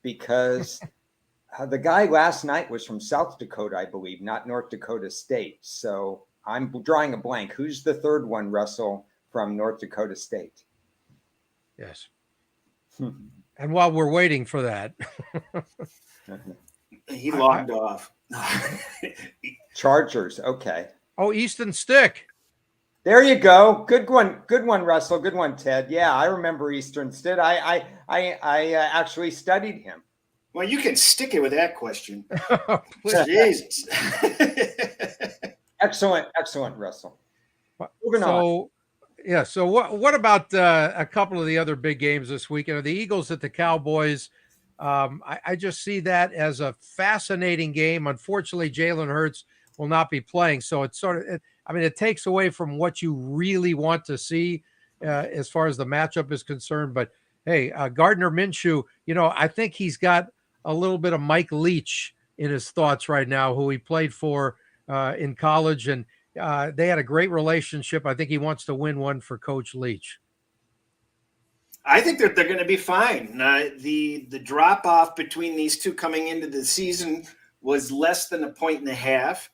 because the guy last night was from South Dakota, I believe, not North Dakota State. So I'm drawing a blank. Who's the third one, Russell, from North Dakota State? Yes. And while we're waiting for that, he logged off. Chargers. Okay. Oh, Easton Stick. There you go. Good one, Russell. Good one, Ted. Yeah, I remember Eastern Stick. I actually studied him. Well, you can stick it with that question. Jesus. Excellent, Russell. Moving on. Yeah. So what about a couple of the other big games this weekend? The Eagles at the Cowboys. I just see that as a fascinating game. Unfortunately, Jalen Hurts will not be playing, so it's it takes away from what you really want to see as far as the matchup is concerned. But hey, Gardner Minshew, I think he's got a little bit of Mike Leach in his thoughts right now, who he played for in college, and they had a great relationship. I think he wants to win one for Coach Leach. I think that they're going to be fine. The drop off between these two coming into the season was less than 1.5 points,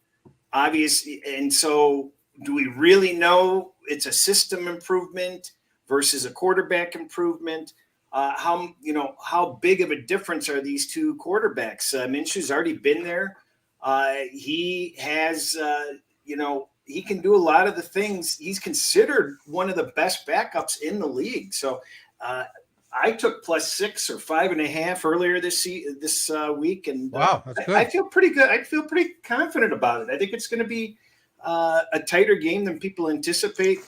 obviously. And so, do we really know it's a system improvement versus a quarterback improvement? How big of a difference are these two quarterbacks? Minshew's already been there. He has, he can do a lot of the things. He's considered one of the best backups in the league. So I took +6 or 5.5 earlier this week, and wow, that's good. I feel pretty good. I feel pretty confident about it. I think it's going to be a tighter game than people anticipate,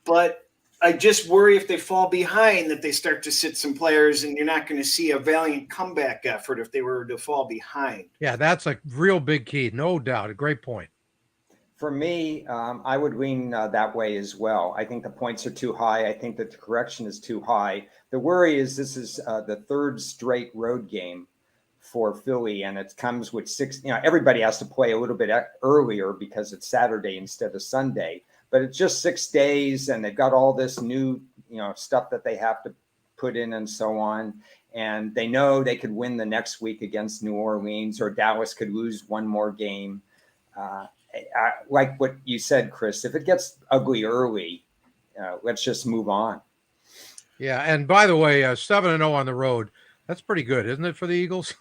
but I just worry if they fall behind that they start to sit some players, and you're not going to see a valiant comeback effort if they were to fall behind. Yeah, that's a real big key, no doubt. A great point. For me, I would lean that way as well. I think the points are too high. I think that the correction is too high. The worry is this is the 3rd straight road game for Philly, and it comes with 6. Everybody has to play a little bit earlier because it's Saturday instead of Sunday. But it's just 6 days, and they've got all this new, stuff that they have to put in and so on. And they know they could win the next week against New Orleans, or Dallas could lose one more game. Like what you said, Chris, if it gets ugly early, let's just move on. Yeah, and by the way, 7-0 on the road. That's pretty good, isn't it, for the Eagles?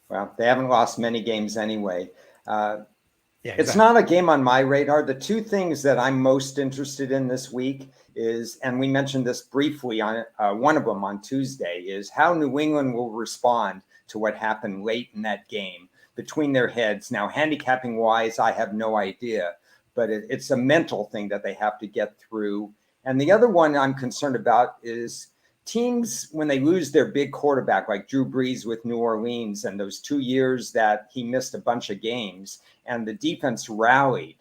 Well, they haven't lost many games anyway. Yeah, It's not a game on my radar. The 2 things that I'm most interested in this week is, and we mentioned this briefly on one of them on Tuesday, is how New England will respond to what happened late in that game between their heads. Now, handicapping wise, I have no idea, but it's a mental thing that they have to get through. And the other one I'm concerned about is teams, when they lose their big quarterback, like Drew Brees with New Orleans, and those 2 years that he missed a bunch of games, and the defense rallied,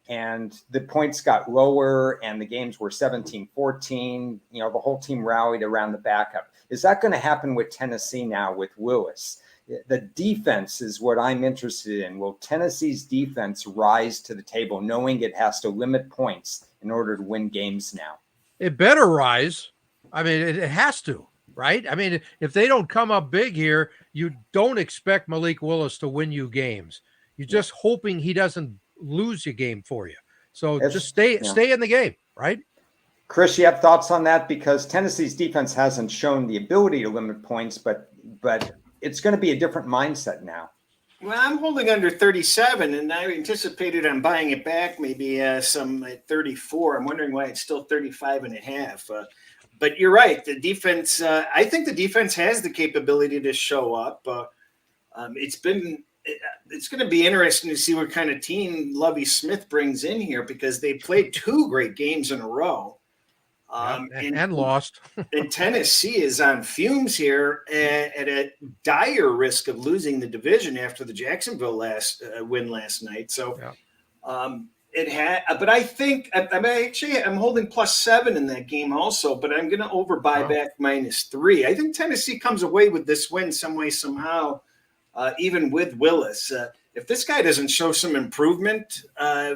and the points got lower, and the games were 17-14. The whole team rallied around the backup. Is that going to happen with Tennessee now with Willis? The defense is what I'm interested in. Will Tennessee's defense rise to the table, knowing it has to limit points in order to win games now? It better rise. I mean, it has to, right? I mean, if they don't come up big here, you don't expect Malik Willis to win you games. You're just hoping he doesn't lose your game for you. So just stay in the game, right? Chris, you have thoughts on that? Because Tennessee's defense hasn't shown the ability to limit points, but it's going to be a different mindset now. Well, I'm holding under 37, and I anticipated on buying it back maybe some at 34. I'm wondering why it's still 35 and a half. But you're right. The defense, I think the defense has the capability to show up. It's going to be interesting to see what kind of team Lovie Smith brings in here, because they played 2 great games in a row. And lost. And Tennessee is on fumes here at a dire risk of losing the division after the Jacksonville win last night. So but I think I'm holding +7 in that game also, but I'm going to overbuy back -3. I think Tennessee comes away with this win some way, somehow, even with Willis. If this guy doesn't show some improvement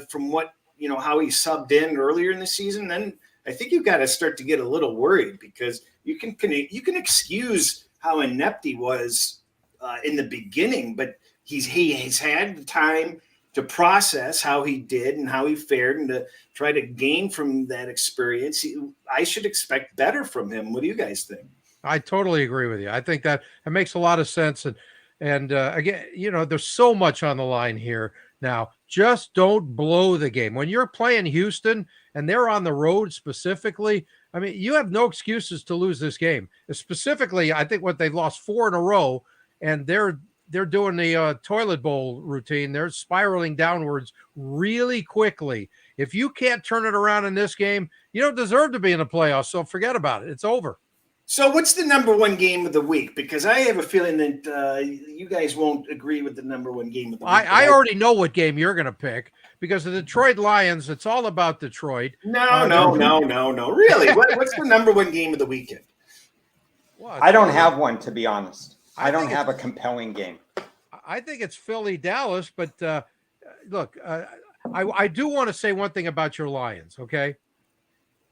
from what, how he subbed in earlier in the season, then I think you've got to start to get a little worried, because you can excuse how inept he was in the beginning, but he's had the time to process how he did and how he fared, and to try to gain from that experience. I should expect better from him. What do you guys think? I totally agree with you. I think that makes a lot of sense. And again, there's so much on the line here now. Just don't blow the game. When you're playing Houston and they're on the road specifically, I mean, you have no excuses to lose this game. Specifically, I think they've lost 4 in a row, and they're doing the toilet bowl routine. They're spiraling downwards really quickly. If you can't turn it around in this game, you don't deserve to be in the playoffs. So forget about it. It's over. So what's the number 1 game of the week? Because I have a feeling that you guys won't agree with the number 1 game of the week. I already know what game you're going to pick, because the Detroit Lions, it's all about Detroit. No. Really? What's the number 1 game of the weekend? Well, I don't have one, to be honest. I don't have a compelling game. I think it's Philly-Dallas, but look, I do want to say one thing about your Lions, okay?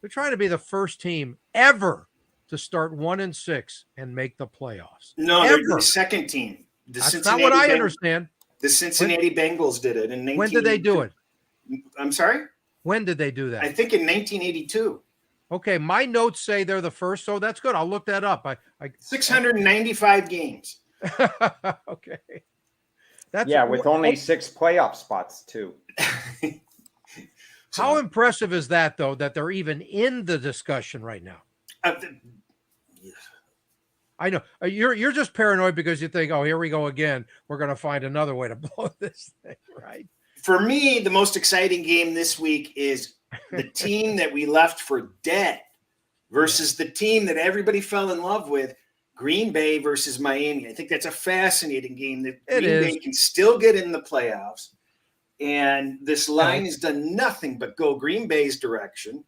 They're trying to be the first team ever to start 1-6 and make the playoffs. No, they're the second team. That's not what I understand. The Cincinnati Bengals did it in 1982. When did they do it? I'm sorry? When did they do that? I think in 1982. Okay, my notes say they're the first, so that's good. I'll look that up. 695 games. Okay. With only 6 playoff spots too. How impressive is that, though, that they're even in the discussion right now? I know you're just paranoid because you think, oh, here we go again. We're going to find another way to blow this thing, right? For me, the most exciting game this week is the team that we left for dead versus the team that everybody fell in love with, Green Bay versus Miami. I think that's a fascinating game that Bay can still get in the playoffs. And this line has done nothing but go Green Bay's direction.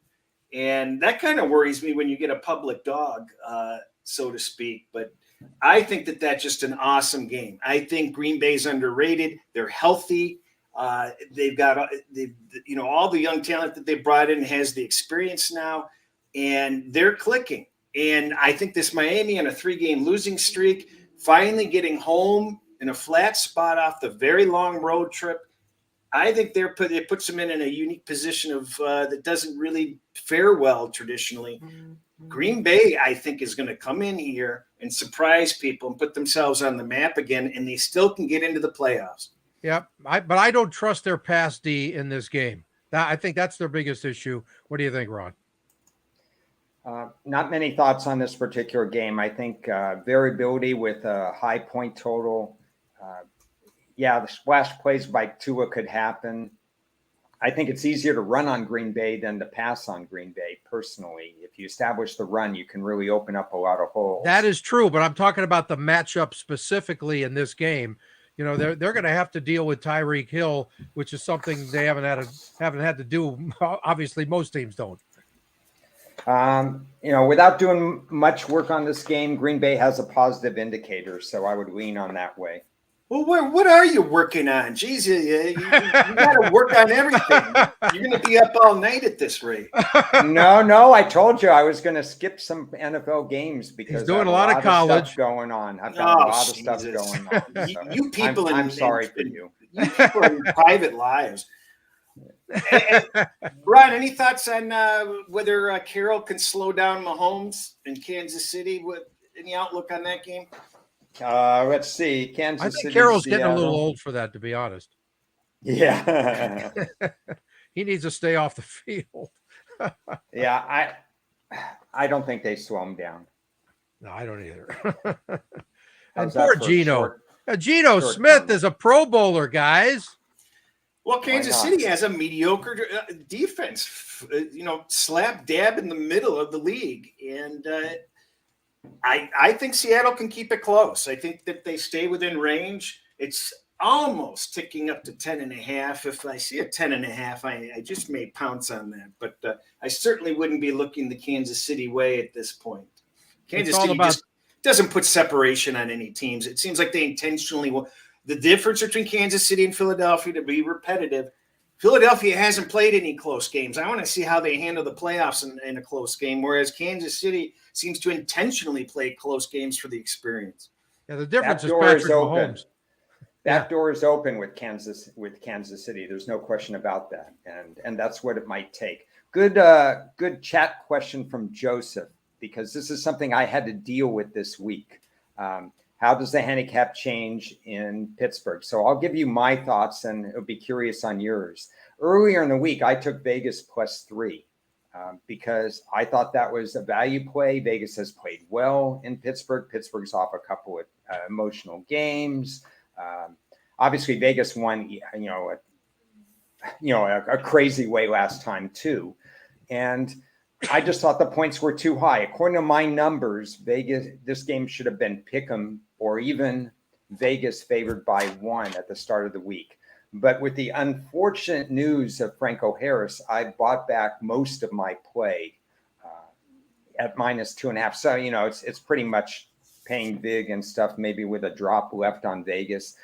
And that kind of worries me when you get a public dog, so to speak. But I think that's just an awesome game. I think Green Bay's underrated. They're healthy. They've got all the young talent that they brought in has the experience now, and they're clicking. And I think this Miami on a 3-game losing streak, finally getting home in a flat spot off the very long road trip, I think it puts them in a unique position of that doesn't really fare well traditionally. Green Bay, I think, is going to come in here and surprise people and put themselves on the map again, and they still can get into the playoffs. Yeah, but I don't trust their pass D in this game. I think that's their biggest issue. What do you think, Ron? Not many thoughts on this particular game. I think variability with a high point total. The splash plays by Tua could happen. I think it's easier to run on Green Bay than to pass on Green Bay, personally. If you establish the run, you can really open up a lot of holes. That is true, but I'm talking about the matchup specifically in this game. They're going to have to deal with Tyreek Hill, which is something they haven't had to do. Obviously, most teams don't. Without doing much work on this game, Green Bay has a positive indicator, so I would lean on that way. Well, what are you working on? Jeez, you got to work on everything. You're going to be up all night at this rate. No, I told you I was going to skip some NFL games because he's doing a lot of college stuff going on. I've got a lot of stuff going on. So you people, I'm sorry for you. You people in private lives. And, Brian, any thoughts on whether Carroll can slow down Mahomes in Kansas City? Any outlook on that game? Let's see. Kansas I think City, Carroll's Seattle. getting a little old for that, to be honest. Yeah. He needs to stay off the field. Yeah, I don't think they slow him down. No, I don't either. And How's poor that for a Geno. Geno short Smith comment? is a Pro Bowler, guys. Well, Kansas not? City has a mediocre defense, slap dab in the middle of the league. And I think Seattle can keep it close. I think that they stay within range. It's almost ticking up to 10.5. If I see a 10.5, I just may pounce on that. But I certainly wouldn't be looking the Kansas City way at this point. Kansas City just doesn't put separation on any teams. It seems like they intentionally – the difference between Kansas City and Philadelphia, to be repetitive, Philadelphia hasn't played any close games. I want to see how they handle the playoffs in a close game, whereas Kansas City seems to intentionally play close games for the experience. Yeah, the difference That is door Patrick is open. Mahomes. That door is open with Kansas City. There's no question about that, and that's what it might take. Good chat question from Joseph, because this is something I had to deal with this week. How does the handicap change in Pittsburgh? So I'll give you my thoughts, and I'll be curious on yours. Earlier in the week, I took Vegas +3 because I thought that was a value play. Vegas has played well in Pittsburgh. Pittsburgh's off a couple of emotional games. Obviously, Vegas won, a crazy way last time too, and I just thought the points were too high. According to my numbers, Vegas, this game should have been pick'em or even Vegas favored by 1 at the start of the week. But with the unfortunate news of Franco Harris, I bought back most of my play at -2.5. So, it's pretty much paying big and stuff, maybe with a drop left on Vegas.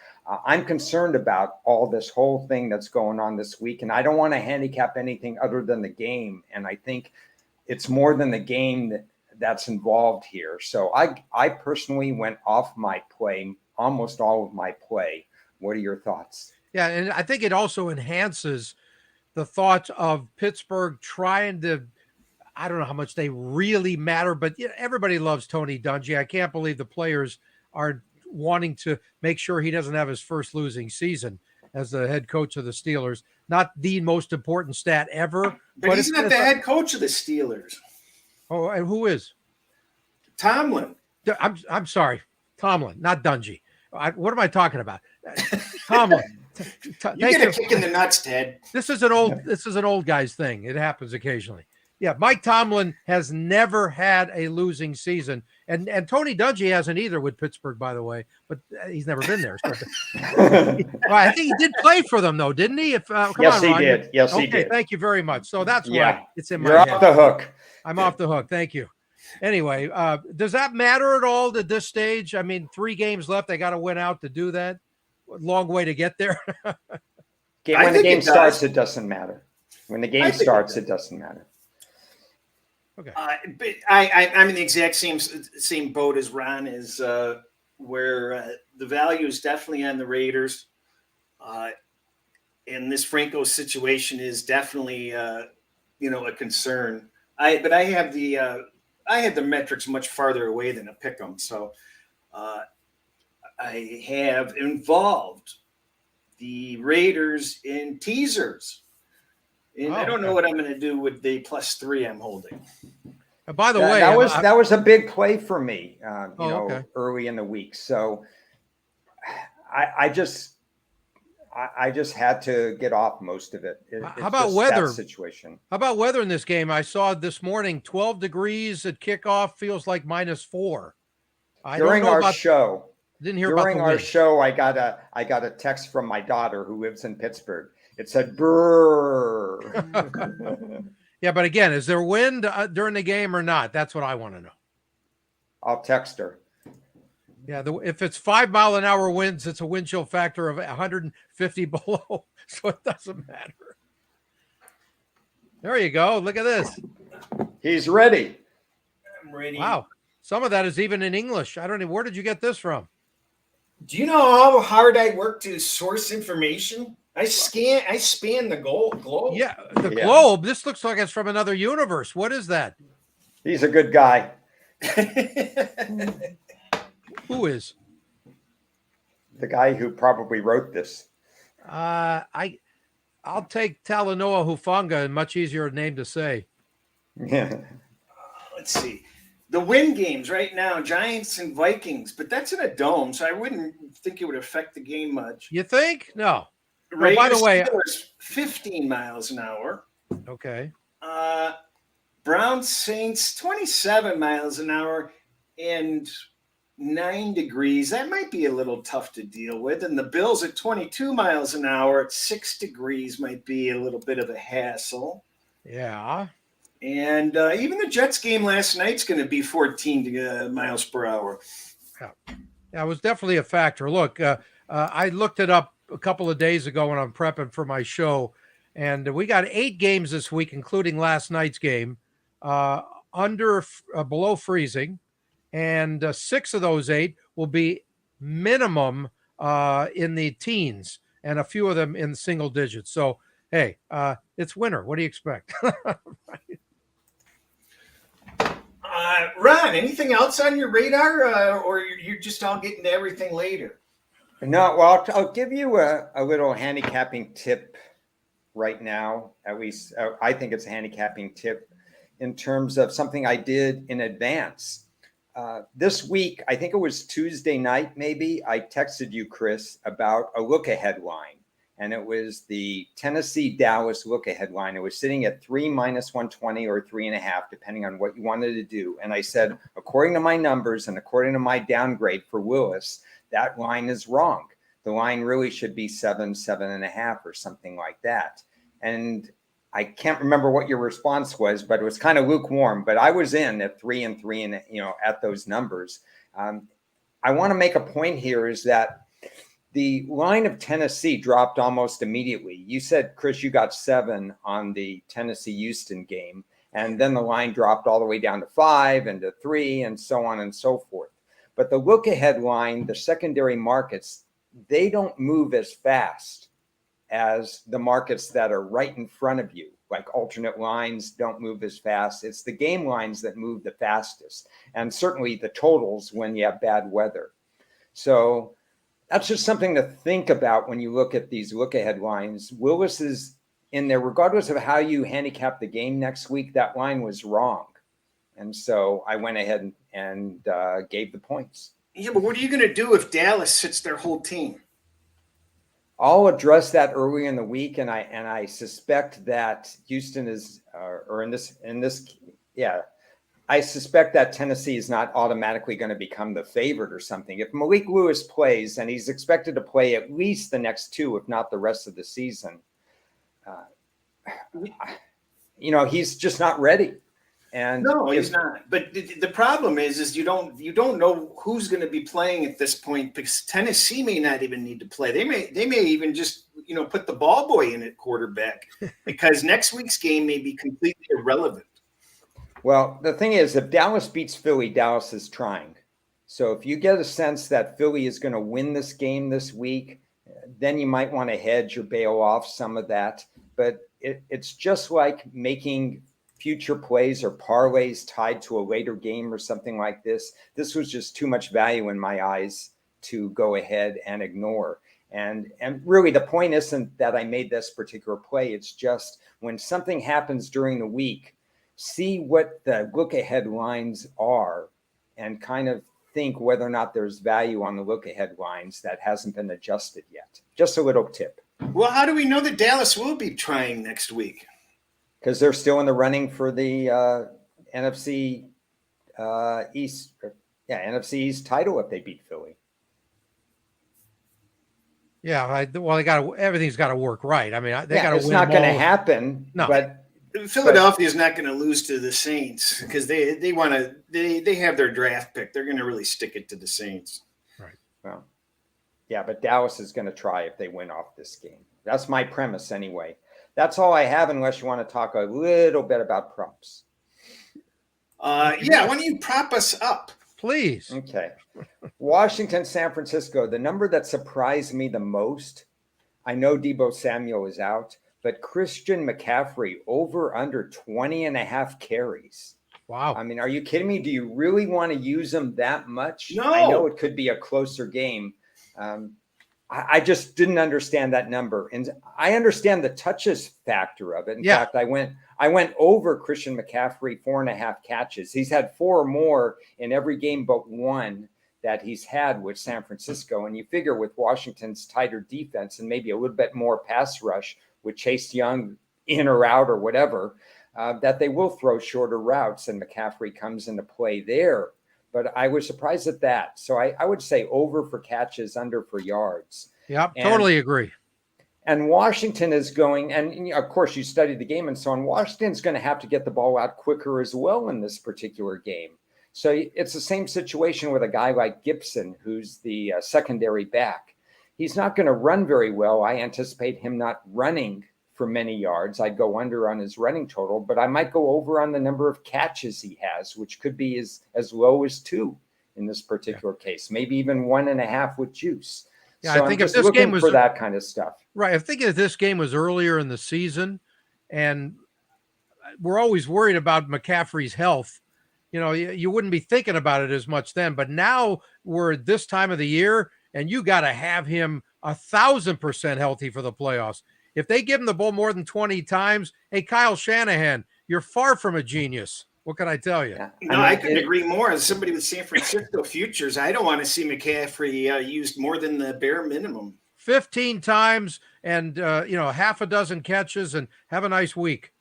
I'm concerned about all this whole thing that's going on this week, and I don't want to handicap anything other than the game. And I think it's more than the game that's involved here. So I personally went off my play, almost all of my play. What are your thoughts? Yeah, and I think it also enhances the thought of Pittsburgh trying to, I don't know how much they really matter, but everybody loves Tony Dungy. I can't believe the players are wanting to make sure he doesn't have his first losing season as the head coach of the Steelers. Not the most important stat ever. But he's not the head coach of the Steelers. Oh, and who is? Tomlin. I'm sorry. Tomlin, not Dungy. What am I talking about? Tomlin. You get a kick in the nuts, Ted. This is an old guy's thing. It happens occasionally. Yeah, Mike Tomlin has never had a losing season, and Tony Dungy hasn't either with Pittsburgh, by the way. But he's never been there. So. Well, I think he did play for them, though, didn't he? Yes, he did. Yes, he did. Thank you very much. So that's why it's in my You're head. off the hook. I'm off the hook. Thank you. Anyway, does that matter at all at this stage? I mean, 3 games left. They got to win out to do that. Long way to get there. When the game starts, it doesn't matter. When the game starts, it doesn't matter. Okay. But I'm in the exact same boat as Ron is, where the value is definitely on the Raiders, and this Franco situation is definitely a concern. I have the metrics much farther away than a pick'em, so I have involved the Raiders in teasers. And I don't know what I'm going to do with the +3 I'm holding. By the way, that was a big play for me, early in the week. So I just had to get off most of it. How about weather situation? How about weather in this game? I saw this morning 12 degrees at kickoff, feels like -4. During our show, I got a text from my daughter who lives in Pittsburgh. It said, "Brrr." Yeah, but again, is there wind during the game or not? That's what I want to know. I'll text her. Yeah, if it's 5 mile an hour winds, it's a wind chill factor of 150 below, so it doesn't matter. There you go. Look at this. He's ready. I'm ready. Wow. Some of that is even in English. I don't know. Where did you get this from? Do you know how hard I work to source information? I span the globe. Yeah, the globe. This looks like it's from another universe. What is that? He's a good guy. Who is? The guy who probably wrote this. I'll take Sf-Hufanga, a much easier name to say. Yeah. Let's see. The win games right now, Giants and Vikings, but that's in a dome, so I wouldn't think it would affect the game much. You think? No. Raiders, by the way, Steelers, 15 miles an hour. Okay. Browns Saints, 27 miles an hour and 9 degrees. That might be a little tough to deal with. And the Bills at 22 miles an hour at 6 degrees might be a little bit of a hassle. Yeah. And even the Jets game last night's going to be 14 miles per hour. Yeah, it was definitely a factor. Look, I looked it up a couple of days ago when I'm prepping for my show, and we got 8 games this week, including last night's game, below freezing, and 6 of those 8 will be minimum in the teens, and a few of them in single digits. So, hey, it's winter. What do you expect? Ron, anything else on your radar, or you're just all getting to everything later? No, well, I'll give you a little handicapping tip right now. At least I think it's a handicapping tip in terms of something I did in advance. This week, I think it was Tuesday night, maybe, I texted you, Chris, about a look-ahead line. And it was the Tennessee-Dallas look-ahead line. It was sitting at 3 minus 120 or 3.5, depending on what you wanted to do. And I said, according to my numbers and according to my downgrade for Willis, that line is wrong. The line really should be 7, 7.5 or something like that. And I can't remember what your response was, but it was kind of lukewarm. But I was in at 3 and 3 and, at those numbers. I want to make a point here is that the line of Tennessee dropped almost immediately. You said, Chris, you got 7 on the Tennessee-Houston game, and then the line dropped all the way down to 5 and to 3 and so on and so forth. But the look-ahead line, the secondary markets, they don't move as fast as the markets that are right in front of you. Like alternate lines don't move as fast. It's the game lines that move the fastest, and certainly the totals when you have bad weather. So that's just something to think about when you look at these look-ahead lines. Willis is in there, regardless of how you handicap the game next week, that line was wrong. And so I went ahead and gave the points. Yeah, but what are you going to do if Dallas sits their whole team? I'll address that early in the week, and I suspect that Houston is, I suspect that Tennessee is not automatically going to become the favorite or something. If Malik Lewis plays, and he's expected to play at least the next 2, if not the rest of the season, he's just not ready. And no, he's not. But the problem is you don't know who's going to be playing at this point, because Tennessee may not even need to play. They may even just put the ball boy in at quarterback because next week's game may be completely irrelevant. Well, the thing is, if Dallas beats Philly, Dallas is trying. So if you get a sense that Philly is going to win this game this week, then you might want to hedge or bail off some of that. But it's just like making future plays or parlays tied to a later game or something like this. This was just too much value in my eyes to go ahead and ignore. And really, the point isn't that I made this particular play. It's just when something happens during the week, see what the look-ahead lines are and kind of think whether or not there's value on the look-ahead lines that hasn't been adjusted yet. Just a little tip. Well, how do we know that Dallas will be trying next week? Because they're still in the running for the NFC East. NFC East title if they beat Philly. Yeah, everything's got to work right. I mean, they got to win. It's not going to happen. No. But Philadelphia is not going to lose to the Saints because they want to. They have their draft pick. They're going to really stick it to the Saints. Right. Well, yeah, but Dallas is going to try if they win off this game. That's my premise anyway. That's all I have, unless you want to talk a little bit about props. Yeah, why don't you prop us up? Please. Okay. Washington, San Francisco. The number that surprised me the most, I know Deebo Samuel is out, but Christian McCaffrey over under 20.5 carries. Wow. I mean, are you kidding me? Do you really want to use him that much? No. I know it could be a closer game. I just didn't understand that number. And I understand the touches factor of it. In fact, I went over Christian McCaffrey 4.5 catches. He's had 4 or more in every game but one that he's had with San Francisco. And you figure with Washington's tighter defense and maybe a little bit more pass rush with Chase Young in or out or whatever, that they will throw shorter routes and McCaffrey comes into play there. But I was surprised at that. So I would say over for catches, under for yards. Yep, totally agree. And Washington is going, and of course you studied the game and so on. Washington's going to have to get the ball out quicker as well in this particular game. So it's the same situation with a guy like Gibson, who's the secondary back. He's not going to run very well. I anticipate him not running for many yards. I'd go under on his running total, but I might go over on the number of catches he has, which could be as low as 2 in this particular case, maybe even 1.5 with juice. Yeah, so I think I'm if just this game looking was for that kind of stuff. Right. I think if this game was earlier in the season, and we're always worried about McCaffrey's health, you wouldn't be thinking about it as much then. But now we're at this time of the year, and you got to have him 1,000% healthy for the playoffs. If they give him the ball more than 20 times, hey, Kyle Shanahan, you're far from a genius. What can I tell you? Yeah. No, I couldn't agree more. As somebody with San Francisco futures, I don't want to see McCaffrey used more than the bare minimum. 15 times and, half a dozen catches, and have a nice week.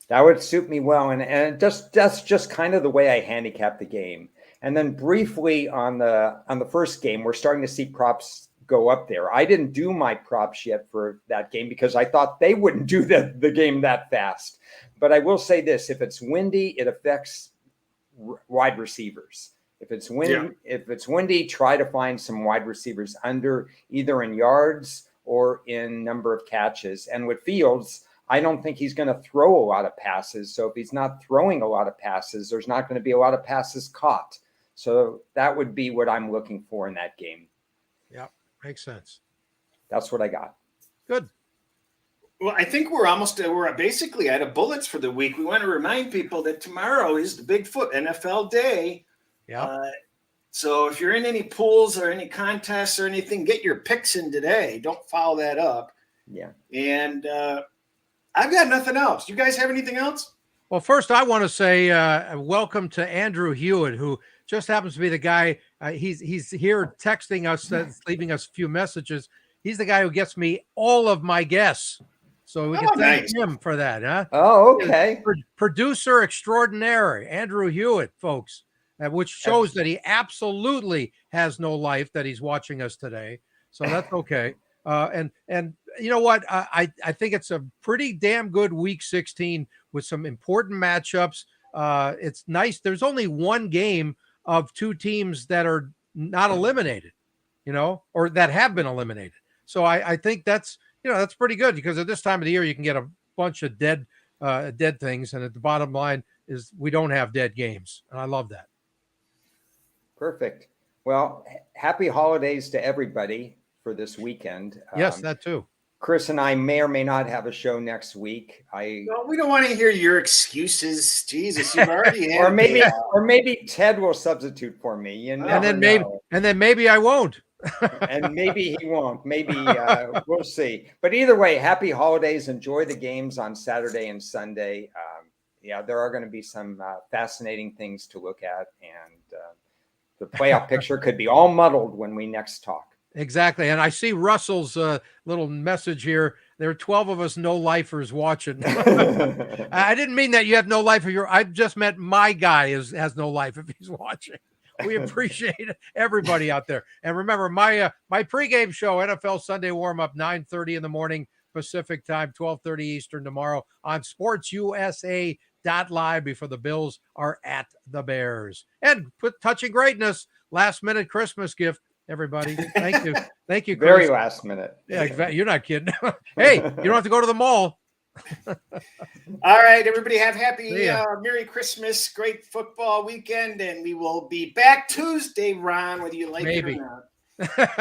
That would suit me well. And that's just kind of the way I handicap the game. And then briefly on the first game, we're starting to see props go up there. I didn't do my props yet for that game because I thought they wouldn't do the game that fast. But I will say this, if it's windy, it affects wide receivers. If it's windy, try to find some wide receivers under, either in yards or in number of catches. And with Fields, I don't think he's going to throw a lot of passes. So if he's not throwing a lot of passes, there's not going to be a lot of passes caught. So that would be what I'm looking for in that game. Yeah, makes sense. That's what I got. Good. Well, I think we're basically out of bullets for the week. We want to remind people that tomorrow is the Bigfoot NFL Day. Yeah. So if you're in any pools or any contests or anything, get your picks in today. Don't foul that up. Yeah. And I've got nothing else. You guys have anything else? Well, first I want to say welcome to Andrew Hewitt, who just happens to be the guy. He's here texting us, leaving us a few messages. He's the guy who gets me all of my guests. So we can thank him for that, huh? Oh, okay. Producer extraordinaire, Andrew Hewitt, folks, which shows that he absolutely has no life that he's watching us today. So that's okay. And you know what? I think it's a pretty damn good week 16 with some important matchups. It's nice. There's only one game of 2 teams that are not eliminated, or that have been eliminated. So I think that's pretty good, because at this time of the year you can get a bunch of dead things, and at the bottom line is we don't have dead games, and I love that. Perfect. Well, happy holidays to everybody for this weekend. Yes, that too. Chris and I may or may not have a show next week. No, we don't want to hear your excuses. Jesus, you've already had or maybe Ted will substitute for me. And then maybe I won't. And maybe he won't. Maybe we'll see. But either way, happy holidays. Enjoy the games on Saturday and Sunday. There are going to be some fascinating things to look at, and the playoff picture could be all muddled when we next talk. Exactly. And I see Russell's little message here. There are 12 of us no-lifers watching. I didn't mean that you have no life. I just meant my guy has no life if he's watching. We appreciate everybody out there. And remember, my pregame show, NFL Sunday warm-up, 9:30 in the morning, Pacific time, 12:30 Eastern tomorrow on SportsUSA.live before the Bills are at the Bears. And touching greatness, last-minute Christmas gift, everybody. Thank you. Thank you, Chris. Very last minute. Yeah, exactly. You're not kidding. Hey, you don't have to go to the mall. All right, everybody, have happy See ya. Merry Christmas, great football weekend, and we will be back Tuesday, Ron, whether you like it Maybe. or not.